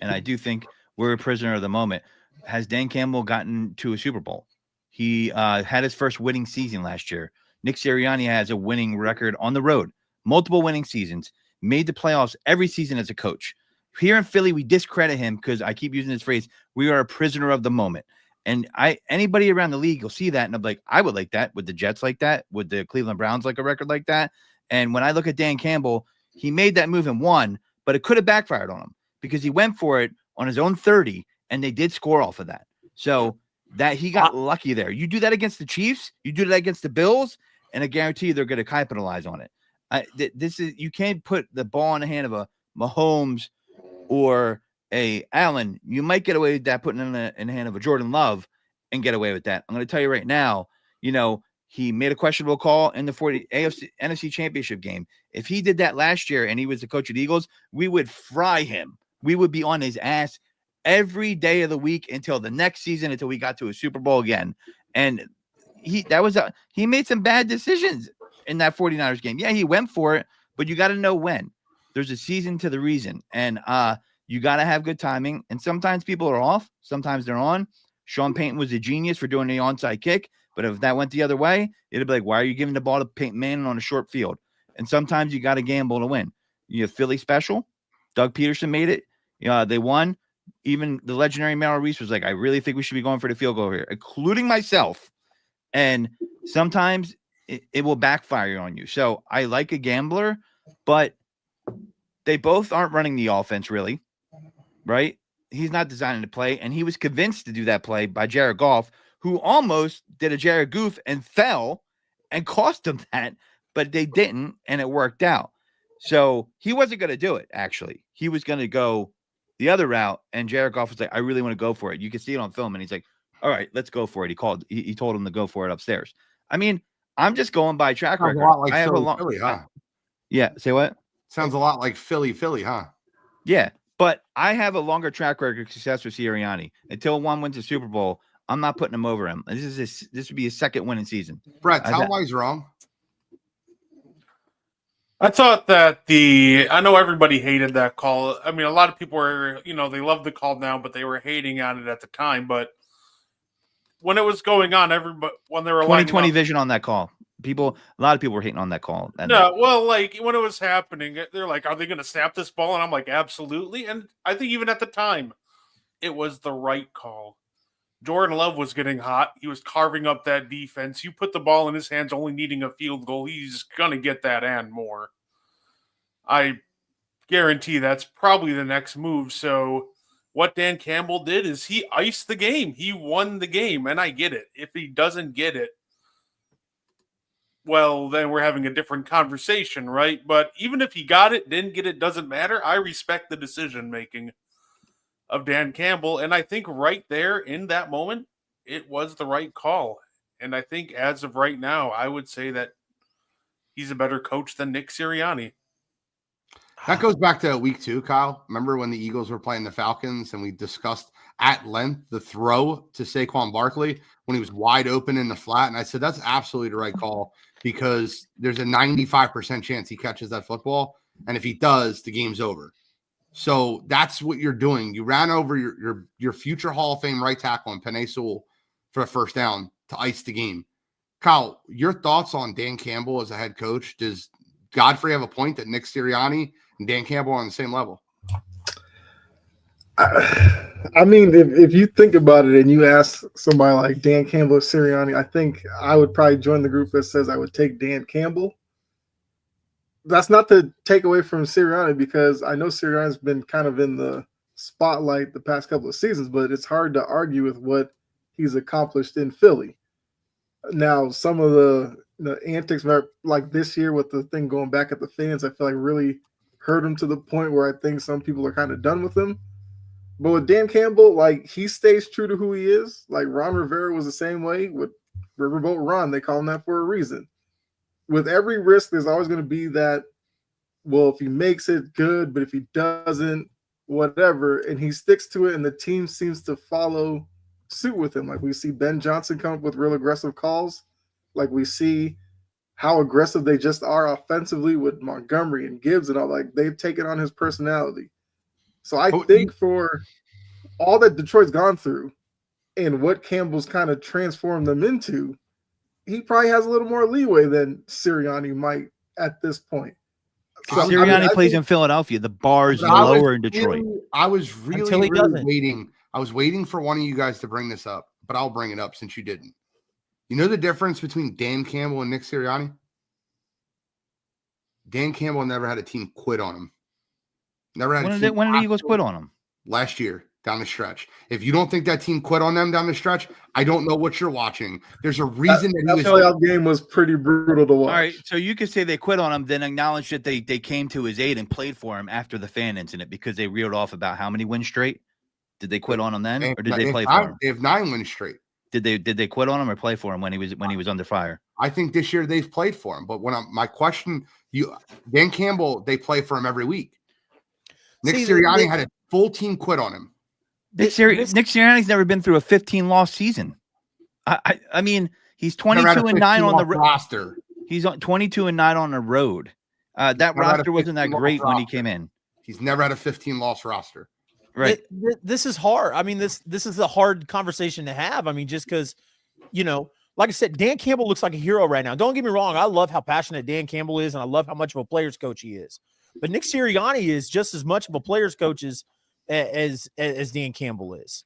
and I do think we're a prisoner of the moment. Has Dan Campbell gotten to a Super Bowl? He had his first winning season last year. Nick Sirianni has a winning record on the road, multiple winning seasons, made the playoffs every season as a coach. Here in Philly, we discredit him because I keep using this phrase, we are a prisoner of the moment. And anybody around the league will see that, and I'm like, I would like that. Would the Jets like that? Would the Cleveland Browns like a record like that? And when I look at Dan Campbell, he made that move and won, but it could have backfired on him because he went for it on his own 30, and they did score off of that. So that he got lucky there. You do that against the Chiefs, you do that against the Bills, and I guarantee you they're going to capitalize on it. You can't put the ball in the hand of a Mahomes or a Allen. You might get away with that putting in the hand of a Jordan Love and get away with that. I'm going to tell you right now, he made a questionable call in the NFC Championship game. If he did that last year and he was the coach of the Eagles, we would fry him. We would be on his ass every day of the week until the next season, until we got to a Super Bowl again. And he made some bad decisions in that 49ers game. Yeah, he went for it, but you got to know when. There's a season to the reason. And you got to have good timing. And sometimes people are off. Sometimes they're on. Sean Payton was a genius for doing the onside kick. But if that went the other way, it'd be like, why are you giving the ball to Peyton Manning on a short field? And sometimes you got to gamble to win. You have Philly special. Doug Peterson made it. They won. Even the legendary Merrill Reese was like, I really think we should be going for the field goal here, including myself. And sometimes it will backfire on you. So I like a gambler, but they both aren't running the offense really, right? He's not designing the play, and he was convinced to do that play by Jared Goff, who almost did a Jared Goof and fell and cost him that, but they didn't, and it worked out. So he wasn't going to do it, actually. He was going to go the other route, and Jared Goff was like, I really want to go for it. You can see it on film, and he's like, all right, let's go for it. He told him to go for it upstairs. I mean, I'm just going by track record. A lot like I have Philly, huh? Yeah, say what? Sounds a lot like Philly, huh? Yeah, but I have a longer track record of success with Sirianni. Until one wins a Super Bowl, I'm not putting him over him. This would be his second winning season. Brett, tell him why he's wrong. I thought that I know everybody hated that call. I mean, a lot of people were, they love the call now, but they were hating on it at the time. But when it was going on, when they were 2020 vision on that call. A lot of people were hating on that call. No, well, like when it was happening, they're like, "Are they going to snap this ball?" And I'm like, "Absolutely." And I think even at the time, it was the right call. Jordan Love was getting hot. He was carving up that defense. You put the ball in his hands, only needing a field goal. He's going to get that and more. I guarantee that's probably the next move. So what Dan Campbell did is he iced the game. He won the game, and I get it. If he doesn't get it, well, then we're having a different conversation, right? But even if he got it, didn't get it, doesn't matter. I respect the decision-making of Dan Campbell, and I think right there in that moment, it was the right call. And I think as of right now, I would say that he's a better coach than Nick Sirianni. That goes back to week 2, Kyle. Remember when the Eagles were playing the Falcons and we discussed at length the throw to Saquon Barkley when he was wide open in the flat? And I said, that's absolutely the right call because there's a 95% chance he catches that football. And if he does, the game's over. So that's what you're doing. You ran over your future Hall of Fame right tackle and Penei Sewell for a first down to ice the game. Kyle, your thoughts on Dan Campbell as a head coach? Does Godfrey have a point that Nick Sirianni and Dan Campbell are on the same level? I mean, if you think about it and you ask somebody like Dan Campbell or Sirianni, I think I would probably join the group that says I would take Dan Campbell. That's not to take away from Sirianni because I know Sirianni's been kind of in the spotlight the past couple of seasons, but it's hard to argue with what he's accomplished in Philly. Now, some of the antics like this year with the thing going back at the fans, I feel like really hurt him to the point where I think some people are kind of done with him. But with Dan Campbell, like he stays true to who he is. Like Ron Rivera was the same way with Riverboat Ron. They call him that for a reason. With every risk, there's always going to be that, well, if he makes it, good, but if he doesn't, whatever. And he sticks to it, and the team seems to follow suit with him. Like we see Ben Johnson come up with real aggressive calls. Like we see how aggressive they just are offensively with Montgomery and Gibbs and all. Like they've taken on his personality. So I think for all that Detroit's gone through and what Campbell's kind of transformed them into, he probably has a little more leeway than Sirianni might at this point. So, Sirianni plays in Philadelphia. The bar's lower in Detroit. I was really waiting. I was waiting for one of you guys to bring this up, but I'll bring it up since you didn't. You know the difference between Dan Campbell and Nick Sirianni? Dan Campbell never had a team quit on him. Never had. When did the Eagles quit on him? Last year, down the stretch. If you don't think that team quit on them down the stretch, I don't know what you're watching. There's a reason that playoff game was pretty brutal to watch. All right, so you could say they quit on him, then acknowledge that they came to his aid and played for him after the fan incident because they reeled off about how many wins straight. Did they quit on him then, or did they play for him? They have 9 wins straight. Did they quit on him or play for him when he was under fire? I think this year they've played for him. But my question, Dan Campbell, they play for him every week. Nick Sirianni had a full team quit on him. Nick Sirianni's never been through a 15-loss season. I mean, he's 22-9 on the roster. He's on 22-9 on the road. That roster wasn't that great when he came in. He's never had a 15-loss roster. Right. This is hard. I mean, this is a hard conversation to have. I mean, just because, like I said, Dan Campbell looks like a hero right now. Don't get me wrong. I love how passionate Dan Campbell is, and I love how much of a player's coach he is. But Nick Sirianni is just as much of a player's coach as Dan Campbell is.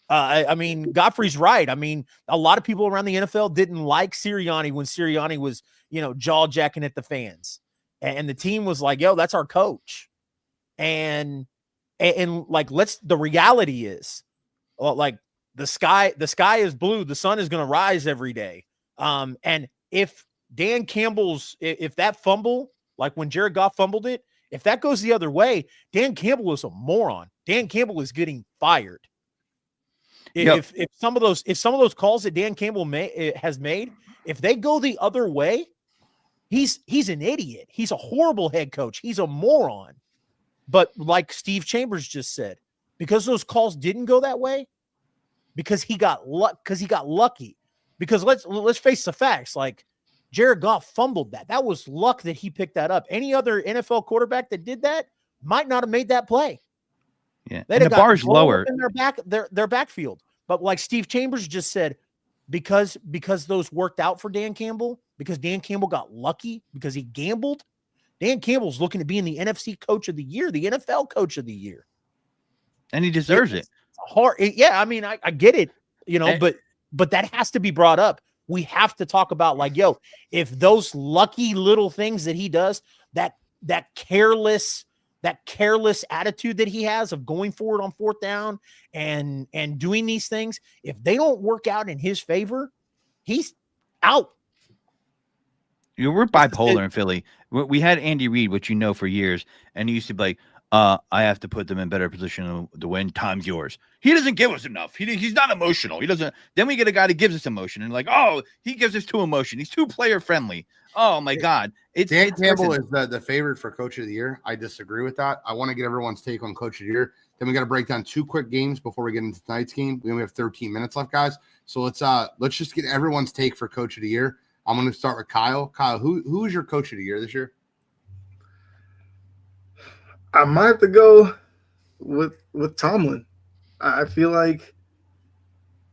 I mean, Godfrey's right. I mean, a lot of people around the NFL didn't like Sirianni when Sirianni was, jaw-jacking at the fans. And the team was like, yo, that's our coach. And like, the reality is, like, the sky is blue. The sun is going to rise every day. And if Dan Campbell's, if that fumble, like when Jared Goff fumbled it, if that goes the other way, Dan Campbell is a moron. Dan Campbell is getting fired. Yep. If some of those calls that Dan Campbell has made, if they go the other way, he's an idiot. He's a horrible head coach. He's a moron. But like Steve Chambers just said, because those calls didn't go that way, because he got lucky. Because let's face the facts. Like Jared Goff fumbled that. That was luck that he picked that up. Any other NFL quarterback that did that might not have made that play. Yeah, They'd and have the got bar's blown up lower. in their backfield. But like Steve Chambers just said, because those worked out for Dan Campbell, because Dan Campbell got lucky, because he gambled, Dan Campbell's looking to be in the NFC Coach of the Year, the NFL Coach of the Year. And he deserves it. Yeah, I mean, I get it, And- but that has to be brought up. We have to talk about, like, yo, if those lucky little things that he does, that careless attitude that he has of going forward on fourth down and doing these things, if they don't work out in his favor, he's out. We're bipolar in Philly. We had Andy Reid, which for years, and he used to be like, I have to put them in better position to win. Time's yours. He doesn't give us enough. He's not emotional. He doesn't. Then we get a guy that gives us emotion, and like, oh, he gives us too emotion. He's too player friendly. Oh my God, Dan Campbell is the favorite for Coach of the Year. I disagree with that. I want to get everyone's take on Coach of the Year. Then we got to break down 2 quick games before we get into tonight's game. We only have 13 minutes left, guys. So let's just get everyone's take for Coach of the Year. I'm going to start with Kyle. Kyle, who is your Coach of the Year this year? I might have to go with Tomlin. I feel like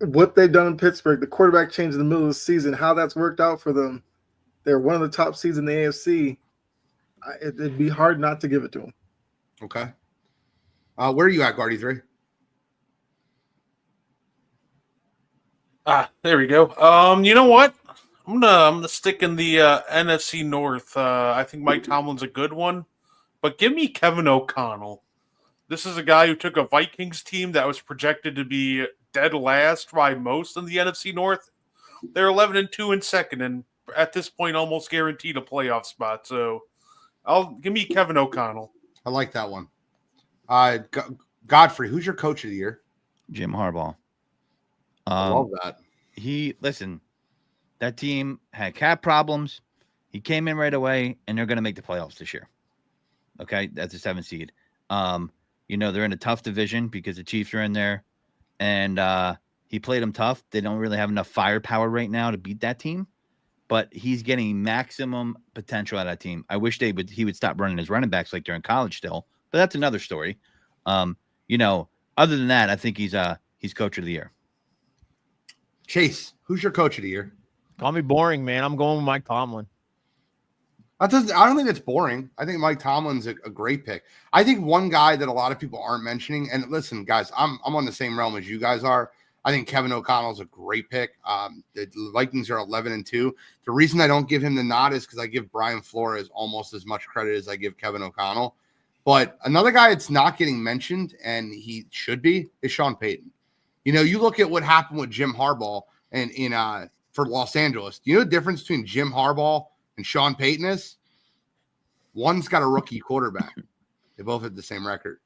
what they've done in Pittsburgh, the quarterback change in the middle of the season, how that's worked out for them. They're one of the top seeds in the AFC. It'd be hard not to give it to them. Okay. Where are you at, Guardy 3? There we go. You know what? I'm gonna stick in the NFC North. I think Mike Tomlin's a good one, but give me Kevin O'Connell. This is a guy who took a Vikings team that was projected to be dead last by most in the NFC North. They're 11-2 in second, and at this point, almost guaranteed a playoff spot. So, give me Kevin O'Connell. I like that one. Godfrey, who's your Coach of the Year? Jim Harbaugh. I love that. That team had cap problems. He came in right away, and they're going to make the playoffs this year. Okay, that's a 7 seed. They're in a tough division because the Chiefs are in there, and he played them tough. They don't really have enough firepower right now to beat that team, but he's getting maximum potential out of that team. I wish he would stop running his running backs like they're in college still, but that's another story. Other than that, I think he's Coach of the Year. Chase, who's your Coach of the Year? Call me boring, man. I'm going with Mike Tomlin. I don't think it's boring. I think Mike Tomlin's a great pick. I think one guy that a lot of people aren't mentioning, and listen, guys, I'm on the same realm as you guys are. I think Kevin O'Connell's a great pick. The Vikings are 11-2. The reason I don't give him the nod is because I give Brian Flores almost as much credit as I give Kevin O'Connell. But another guy that's not getting mentioned, and he should be, is Sean Payton. You look at what happened with Jim Harbaugh and for Los Angeles. Do you know the difference between Jim Harbaugh and Sean Payton is? One's got a rookie quarterback. They both have the same record.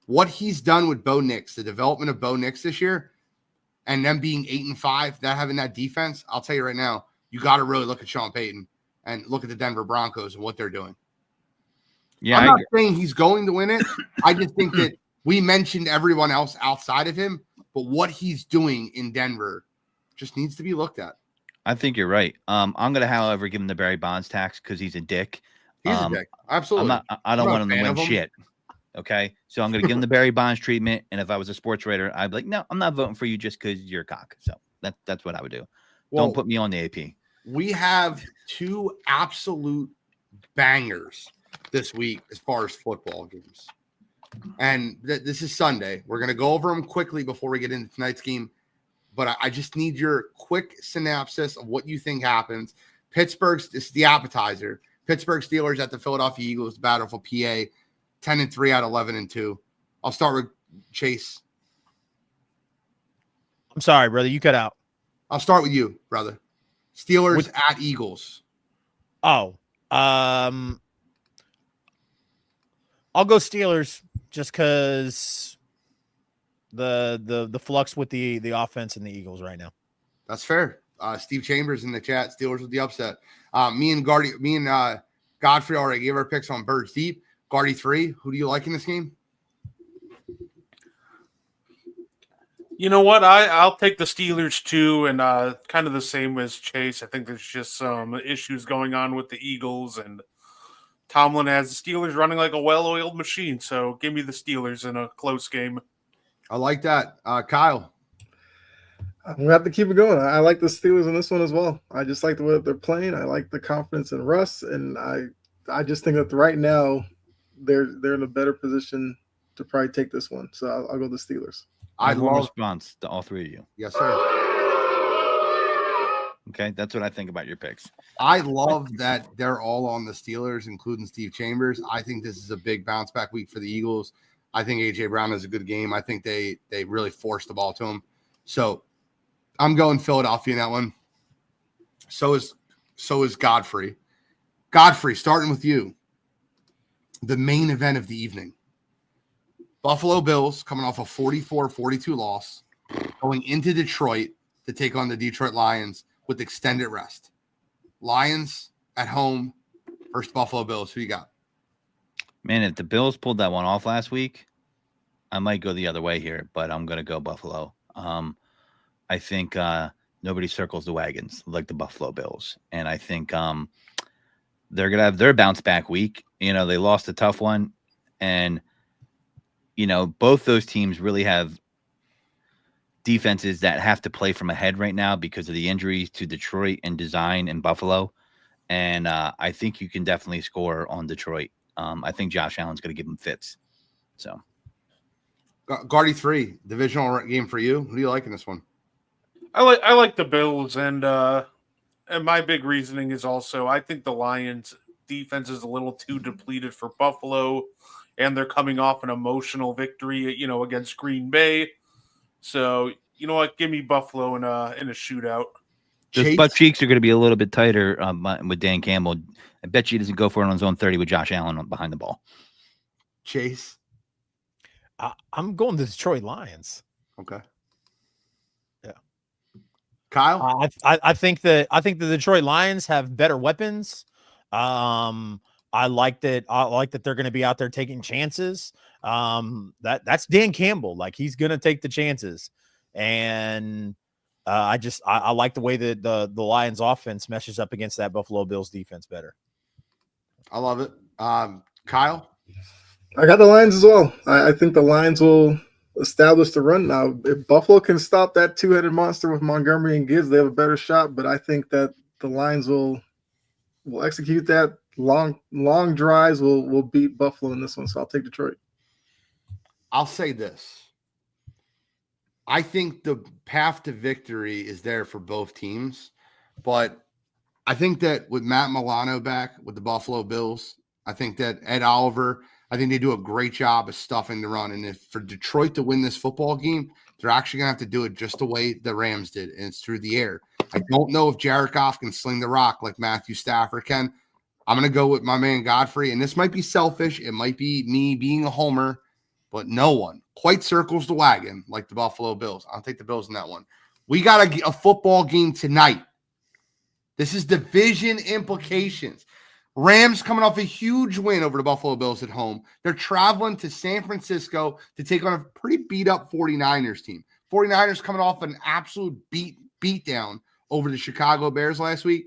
What he's done with Bo Nix, the development of Bo Nix this year, and them being 8-5, that having that defense, I'll tell you right now, you got to really look at Sean Payton and look at the Denver Broncos and what they're doing. Yeah, I'm not saying he's going to win it. I just think that we mentioned everyone else outside of him, but what he's doing in Denver just needs to be looked at. I think you're right. I'm going to, however, give him the Barry Bonds tax because he's a dick. He's a dick. Absolutely. I don't want him to win shit. Okay. So I'm going to give him the Barry Bonds treatment. And if I was a sports writer, I'd be like, no, I'm not voting for you just because you're a cock. So that's what I would do. Well, don't put me on the AP. We have 2 absolute bangers this week as far as football games. And this is Sunday. We're going to go over them quickly before we get into tonight's game. But I just need your quick synopsis of what you think happens. This is the appetizer. Pittsburgh Steelers at the Philadelphia Eagles, battle for PA, 10-3 out of 11-2. I'll start with Chase. I'm sorry, brother. You cut out. I'll start with you, brother. Steelers at Eagles. Oh, I'll go Steelers just because the flux with the offense and the Eagles right now. That's fair. Steve Chambers in the chat. Steelers with the upset. Me and Godfrey already gave our picks on Birds Deep. Guardy 3, who do you like in this game? You know what? I'll take the Steelers too, and kind of the same as Chase. I think there's just some issues going on with the Eagles, and Tomlin has the Steelers running like a well-oiled machine. So give me the Steelers in a close game. I like that. Kyle. I'm gonna have to keep it going. I like the Steelers in this one as well. I just like the way that they're playing. I like the confidence in Russ, and I just think that right now they're in a better position to probably take this one. So I'll go the Steelers. I love response to all three of you. Yes, sir. Okay, that's what I think about your picks. I love that they're all on the Steelers, including Steve Chambers. I think this is a big bounce back week for the Eagles. I think A.J. Brown has a good game. I think they really forced the ball to him. So I'm going Philadelphia in that one. So is Godfrey. Godfrey, starting with you. The main event of the evening. Buffalo Bills coming off a 44-42 loss, going into Detroit to take on the Detroit Lions with extended rest. Lions at home versus Buffalo Bills. Who you got? Man, if the Bills pulled that one off last week, I might go the other way here, but I'm going to go Buffalo. I think nobody circles the wagons like the Buffalo Bills. And I think they're going to have their bounce back week. You know, they lost a tough one. And, you know, both those teams really have defenses that have to play from ahead right now because of the injuries to Detroit and Design and Buffalo. And I think you can definitely score on Detroit. I think Josh Allen's going to give them fits. So, Guardy 3, divisional game for you. Who do you like in this one? I like the Bills, and my big reasoning is also I think the Lions defense is a little too depleted for Buffalo, and they're coming off an emotional victory, you know, against Green Bay. So, you know what? Give me Buffalo in a shootout. Those butt cheeks are going to be a little bit tighter with Dan Campbell. I bet you he doesn't go for it on his own 30 with Josh Allen behind the ball. Chase. I'm going the Detroit Lions. Okay. Yeah. Kyle. I think the Detroit Lions have better weapons. I like that they're going to be out there taking chances. That's Dan Campbell. Like, he's going to take the chances. And I like the way that the Lions offense meshes up against that Buffalo Bills defense better. I love it. Kyle. I got the Lions as well. I think the Lions will establish the run now. If Buffalo can stop that two-headed monster with Montgomery and Gibbs, they have a better shot. But I think that the Lions will execute that. Long drives will beat Buffalo in this one. So I'll take Detroit. I'll say this. I think the path to victory is there for both teams. But I think that with Matt Milano back with the Buffalo Bills, I think that Ed Oliver, I think they do a great job of stuffing the run. And if for Detroit to win this football game, they're actually going to have to do it just the way the Rams did, and it's through the air. I don't know if Jared Goff can sling the rock like Matthew Stafford can. I'm going to go with my man Godfrey, and this might be selfish. It might be me being a homer, but no one quite circles the wagon like the Buffalo Bills. I'll take the Bills in that one. We got a football game tonight. This is division implications. Rams coming off a huge win over the Buffalo Bills at home. They're traveling to San Francisco to take on a pretty beat-up 49ers team. 49ers coming off an absolute beatdown over the Chicago Bears last week.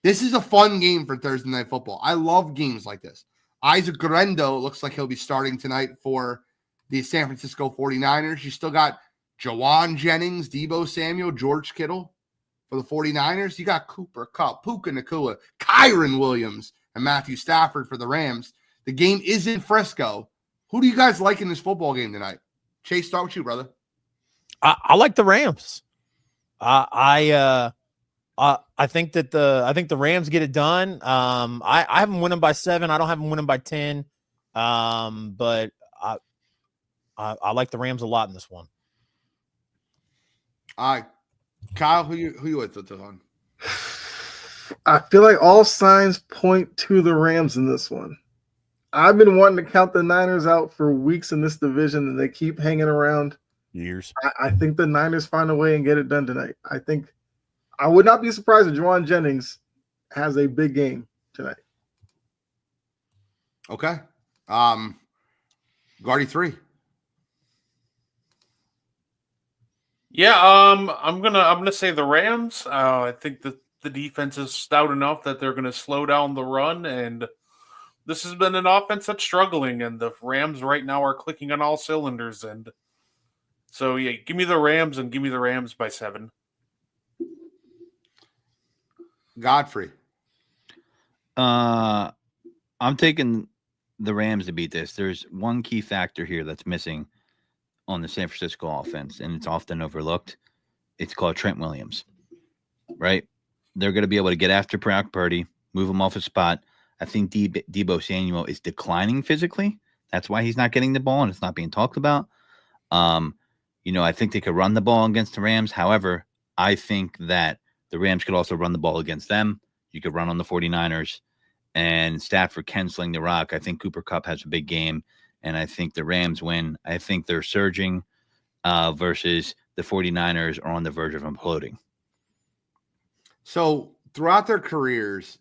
This is a fun game for Thursday Night Football. I love games like this. Isaac Guerrero looks like he'll be starting tonight for the San Francisco 49ers. You still got Jawan Jennings, Deebo Samuel, George Kittle for the 49ers. You got Cooper Kupp, Puka Nacua, Kyron Williams, and Matthew Stafford for the Rams. The game is in Frisco. Who do you guys like in this football game tonight? Chase, start with you, brother. I like the Rams. I think the Rams get it done. I have them winning by 7. I don't have them winning by 10. But I like the Rams a lot in this one. Kyle, who you with this on? I feel like all signs point to the Rams in this one. I've been wanting to count the Niners out for weeks in this division, and they keep hanging around. Years. I think the Niners find a way and get it done tonight. I would not be surprised if Jawan Jennings has a big game tonight. Okay. Guardy 3. Yeah, I'm gonna say the Rams. I think that the defense is stout enough that they're gonna slow down the run, and this has been an offense that's struggling, and the Rams right now are clicking on all cylinders. And so, yeah, give me the Rams and give me the Rams by 7. Godfrey. I'm taking the Rams to beat this. There's one key factor here that's missing on the San Francisco offense, and it's often overlooked. It's called Trent Williams, right? They're going to be able to get after Brock Purdy, move him off his spot. I think Deebo Samuel is declining physically. That's why he's not getting the ball, and it's not being talked about. I think they could run the ball against the Rams. However, I think that the Rams could also run the ball against them. You could run on the 49ers, and Stafford can sling the rock. I think Cooper Kupp has a big game, and I think the Rams win. I think they're surging versus the 49ers are on the verge of imploding. So throughout their careers,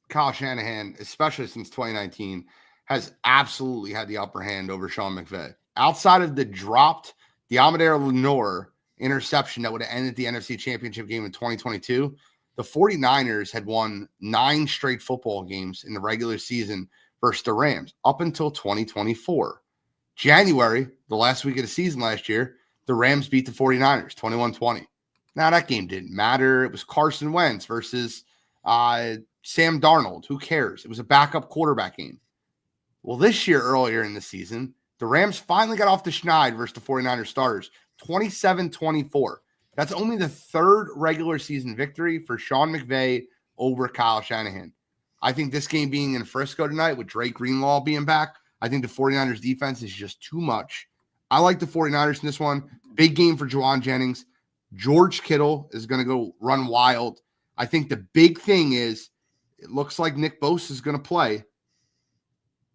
Kyle Shanahan, especially since 2019, has absolutely had the upper hand over Sean McVay. Outside of the dropped Diamadero Lenore interception that would have ended the NFC Championship game in 2022, the 49ers had won 9 straight football games in the regular season versus the Rams up until 2024. January, the last week of the season last year, the Rams beat the 49ers 21-20. Now, that game didn't matter. It was Carson Wentz versus Sam Darnold. Who cares? It was a backup quarterback game. Well, this year, earlier in the season, the Rams finally got off the schneid versus the 49ers starters, 27-24. That's only the 3rd regular season victory for Sean McVay over Kyle Shanahan. I think this game being in Frisco tonight with Drake Greenlaw being back, I think the 49ers defense is just too much. I like the 49ers in this one. Big game for Juwan Jennings. George Kittle is going to go run wild. I think the big thing is it looks like Nick Bosa is going to play.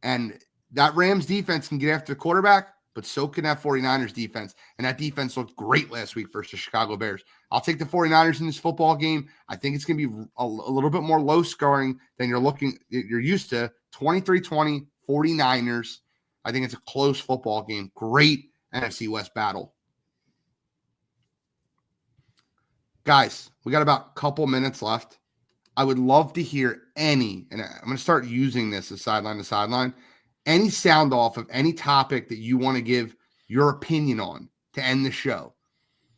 And that Rams defense can get after the quarterback, but so can that 49ers defense. And that defense looked great last week versus the Chicago Bears. I'll take the 49ers in this football game. I think it's going to be a little bit more low scoring than you're used to. 23-20, 49ers. I think it's a close football game. Great NFC West battle. Guys, we got about a couple minutes left. I would love to hear and I'm going to start using this as sideline to sideline, any sound off of any topic that you want to give your opinion on to end the show.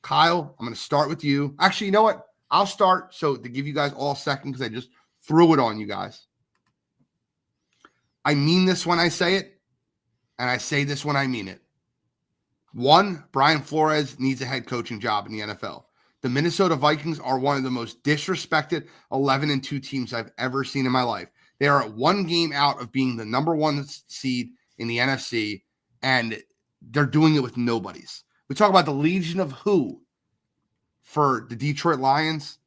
Kyle, I'm going to start with you. Actually, you know what? I'll start to give you guys all a second because I just threw it on you guys. I mean this when I say it, and I say this when I mean it. 1, Brian Flores needs a head coaching job in the NFL. The Minnesota Vikings are one of the most disrespected 11-2 teams I've ever seen in my life. They are at 1 game out of being the number 1 seed in the NFC, and they're doing it with nobodies. We talk about the Legion of Who for the Detroit Lions.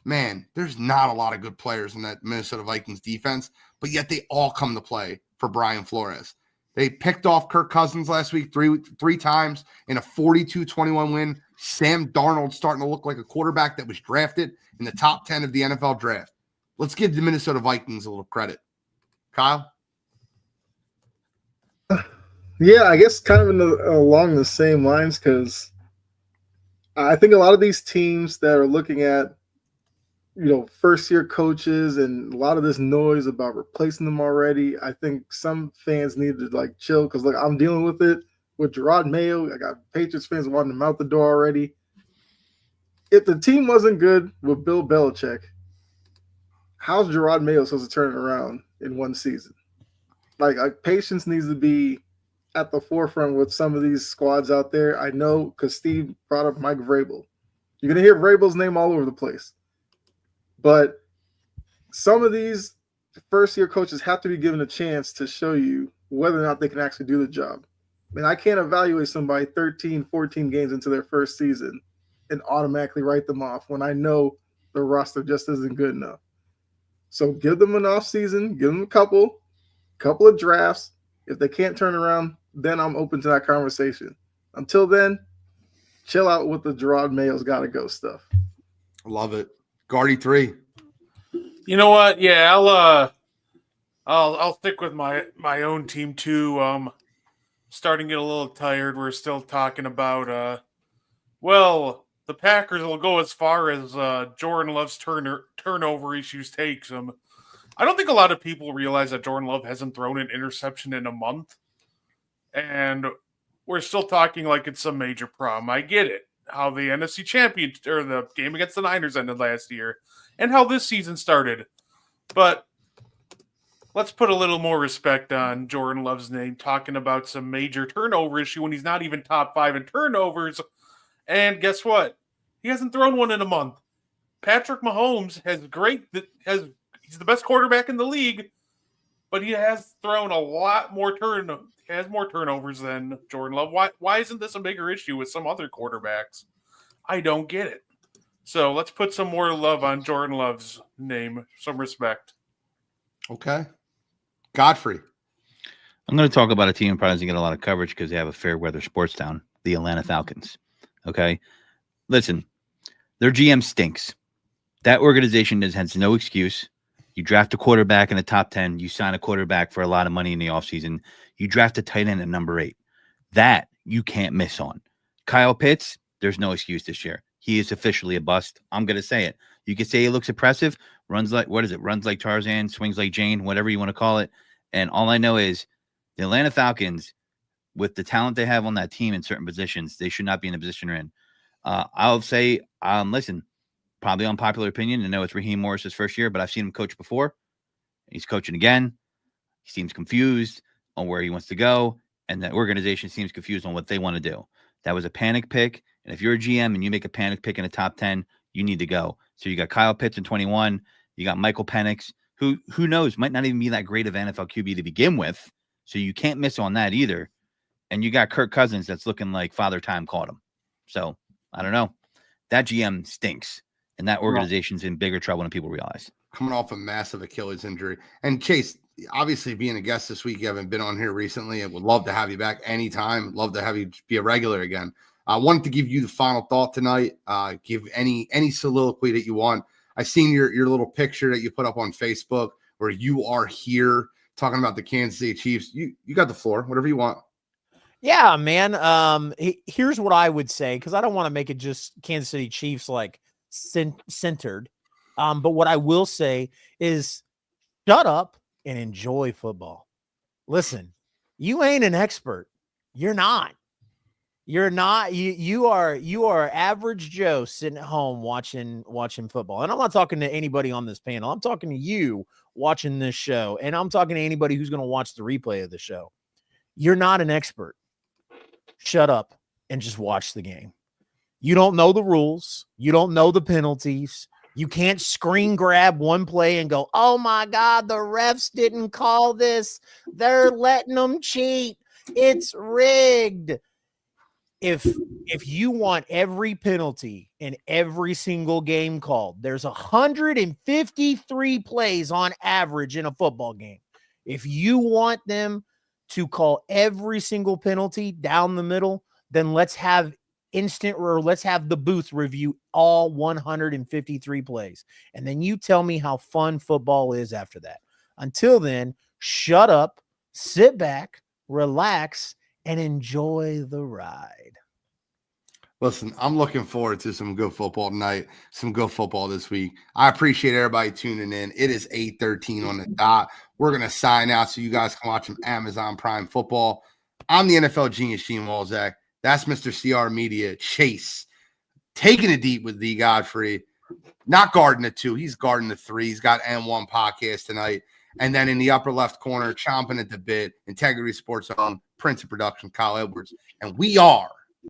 Man, there's not a lot of good players in that Minnesota Vikings defense, but yet they all come to play for Brian Flores. They picked off Kirk Cousins last week three times in a 42-21 win. Sam Darnold starting to look like a quarterback that was drafted in the top 10 of the NFL draft. Let's give the Minnesota Vikings a little credit. Kyle? Yeah, I guess kind of along the same lines, because I think a lot of these teams that are looking at, first-year coaches and a lot of this noise about replacing them already, I think some fans need to, chill, because, I'm dealing with it with Gerard Mayo. I got Patriots fans wanting him out the door already. If the team wasn't good with Bill Belichick, how's Gerard Mayo supposed to turn it around in 1 season? Patience needs to be at the forefront with some of these squads out there. I know, because Steve brought up Mike Vrabel. You're going to hear Vrabel's name all over the place. But some of these first-year coaches have to be given a chance to show you whether or not they can actually do the job. I mean, I can't evaluate somebody 13, 14 games into their first season and automatically write them off when I know the roster just isn't good enough. So give them an off season, give them a couple of drafts. If they can't turn around, then I'm open to that conversation. Until then, chill out with the Gerard Mayo's got to go stuff. Love it. Guardy 3. You know what? Yeah, I'll stick with my own team too. Starting to get a little tired. We're still talking about well, the Packers will go as far as Jordan Love's turnover issues takes him. I don't think a lot of people realize that Jordan Love hasn't thrown an interception in a month, and we're still talking like it's some major problem. I get it, how the NFC champion or the game against the Niners ended last year, and how this season started, but let's put a little more respect on Jordan Love's name, talking about some major turnover issue when he's not even top 5 in turnovers. And guess what? He hasn't thrown one in a month. Patrick Mahomes he's the best quarterback in the league, but he has thrown a lot more turnovers than Jordan Love. Why isn't this a bigger issue with some other quarterbacks? I don't get it. So let's put some more love on Jordan Love's name, some respect. Okay. Godfrey. I'm going to talk about a team that probably doesn't get a lot of coverage because they have a fair weather sports town, the Atlanta Falcons. Okay. Listen, their GM stinks. That organization has no excuse. You draft a quarterback in the top 10. You sign a quarterback for a lot of money in the offseason. You draft a tight end at number 8. That you can't miss on. Kyle Pitts, there's no excuse this year. He is officially a bust. I'm going to say it. You can say he looks impressive, runs like, runs like Tarzan, swings like Jane, whatever you want to call it. And all I know is the Atlanta Falcons, with the talent they have on that team in certain positions, they should not be in the position they're in. I'll say, listen, probably unpopular opinion. I know it's Raheem Morris's first year, but I've seen him coach before. He's coaching again. He seems confused on where he wants to go, and the organization seems confused on what they want to do. That was a panic pick, and if you're a GM and you make a panic pick in the top 10, you need to go. So you got Kyle Pitts in 21. You got Michael Penix, who knows, might not even be that great of NFL QB to begin with, so you can't miss on that either. And you got Kirk Cousins that's looking like Father Time caught him. So, I don't know. That GM stinks, and that organization's in bigger trouble than people realize. Coming off a massive Achilles injury. And Chase, obviously being a guest this week, you haven't been on here recently. I would love to have you back anytime. Love to have you be a regular again. I wanted to give you the final thought tonight. Give any soliloquy that you want. I seen your little picture that you put up on Facebook where you are here talking about the Kansas City Chiefs. You got the floor, whatever you want. Yeah, man. Here's what I would say, because I don't want to make it just Kansas City Chiefs like centered. But what I will say is shut up and enjoy football. Listen, you ain't an expert. You're not. You're not. You are average Joe sitting at home watching football. And I'm not talking to anybody on this panel. I'm talking to you watching this show. And I'm talking to anybody who's going to watch the replay of the show. You're not an expert. Shut up and just watch the game. You don't know the rules. You don't know the penalties. You can't screen grab one play and go, oh my God, the refs didn't call this. They're letting them cheat. It's rigged. If you want every penalty in every single game called, there's 153 plays on average in a football game. If you want them to call every single penalty down the middle, then let's have the booth review all 153 plays. And then you tell me how fun football is after that. Until then, shut up, sit back, relax, and enjoy the ride. Listen, I'm looking forward to some good football tonight, some good football this week. I appreciate everybody tuning in. It is 8:13 on the dot. We're going to sign out so you guys can watch some Amazon Prime football. I'm the NFL genius, Gene Walzak. That's Mr. CR Media, Chase. Taking it deep with the Godfrey. Not guarding the 2. He's guarding the 3. He's got N1 podcast tonight. And then in the upper left corner, chomping at the bit, Integrity Sports Zone, Prince of Production, Kyle Edwards. And we are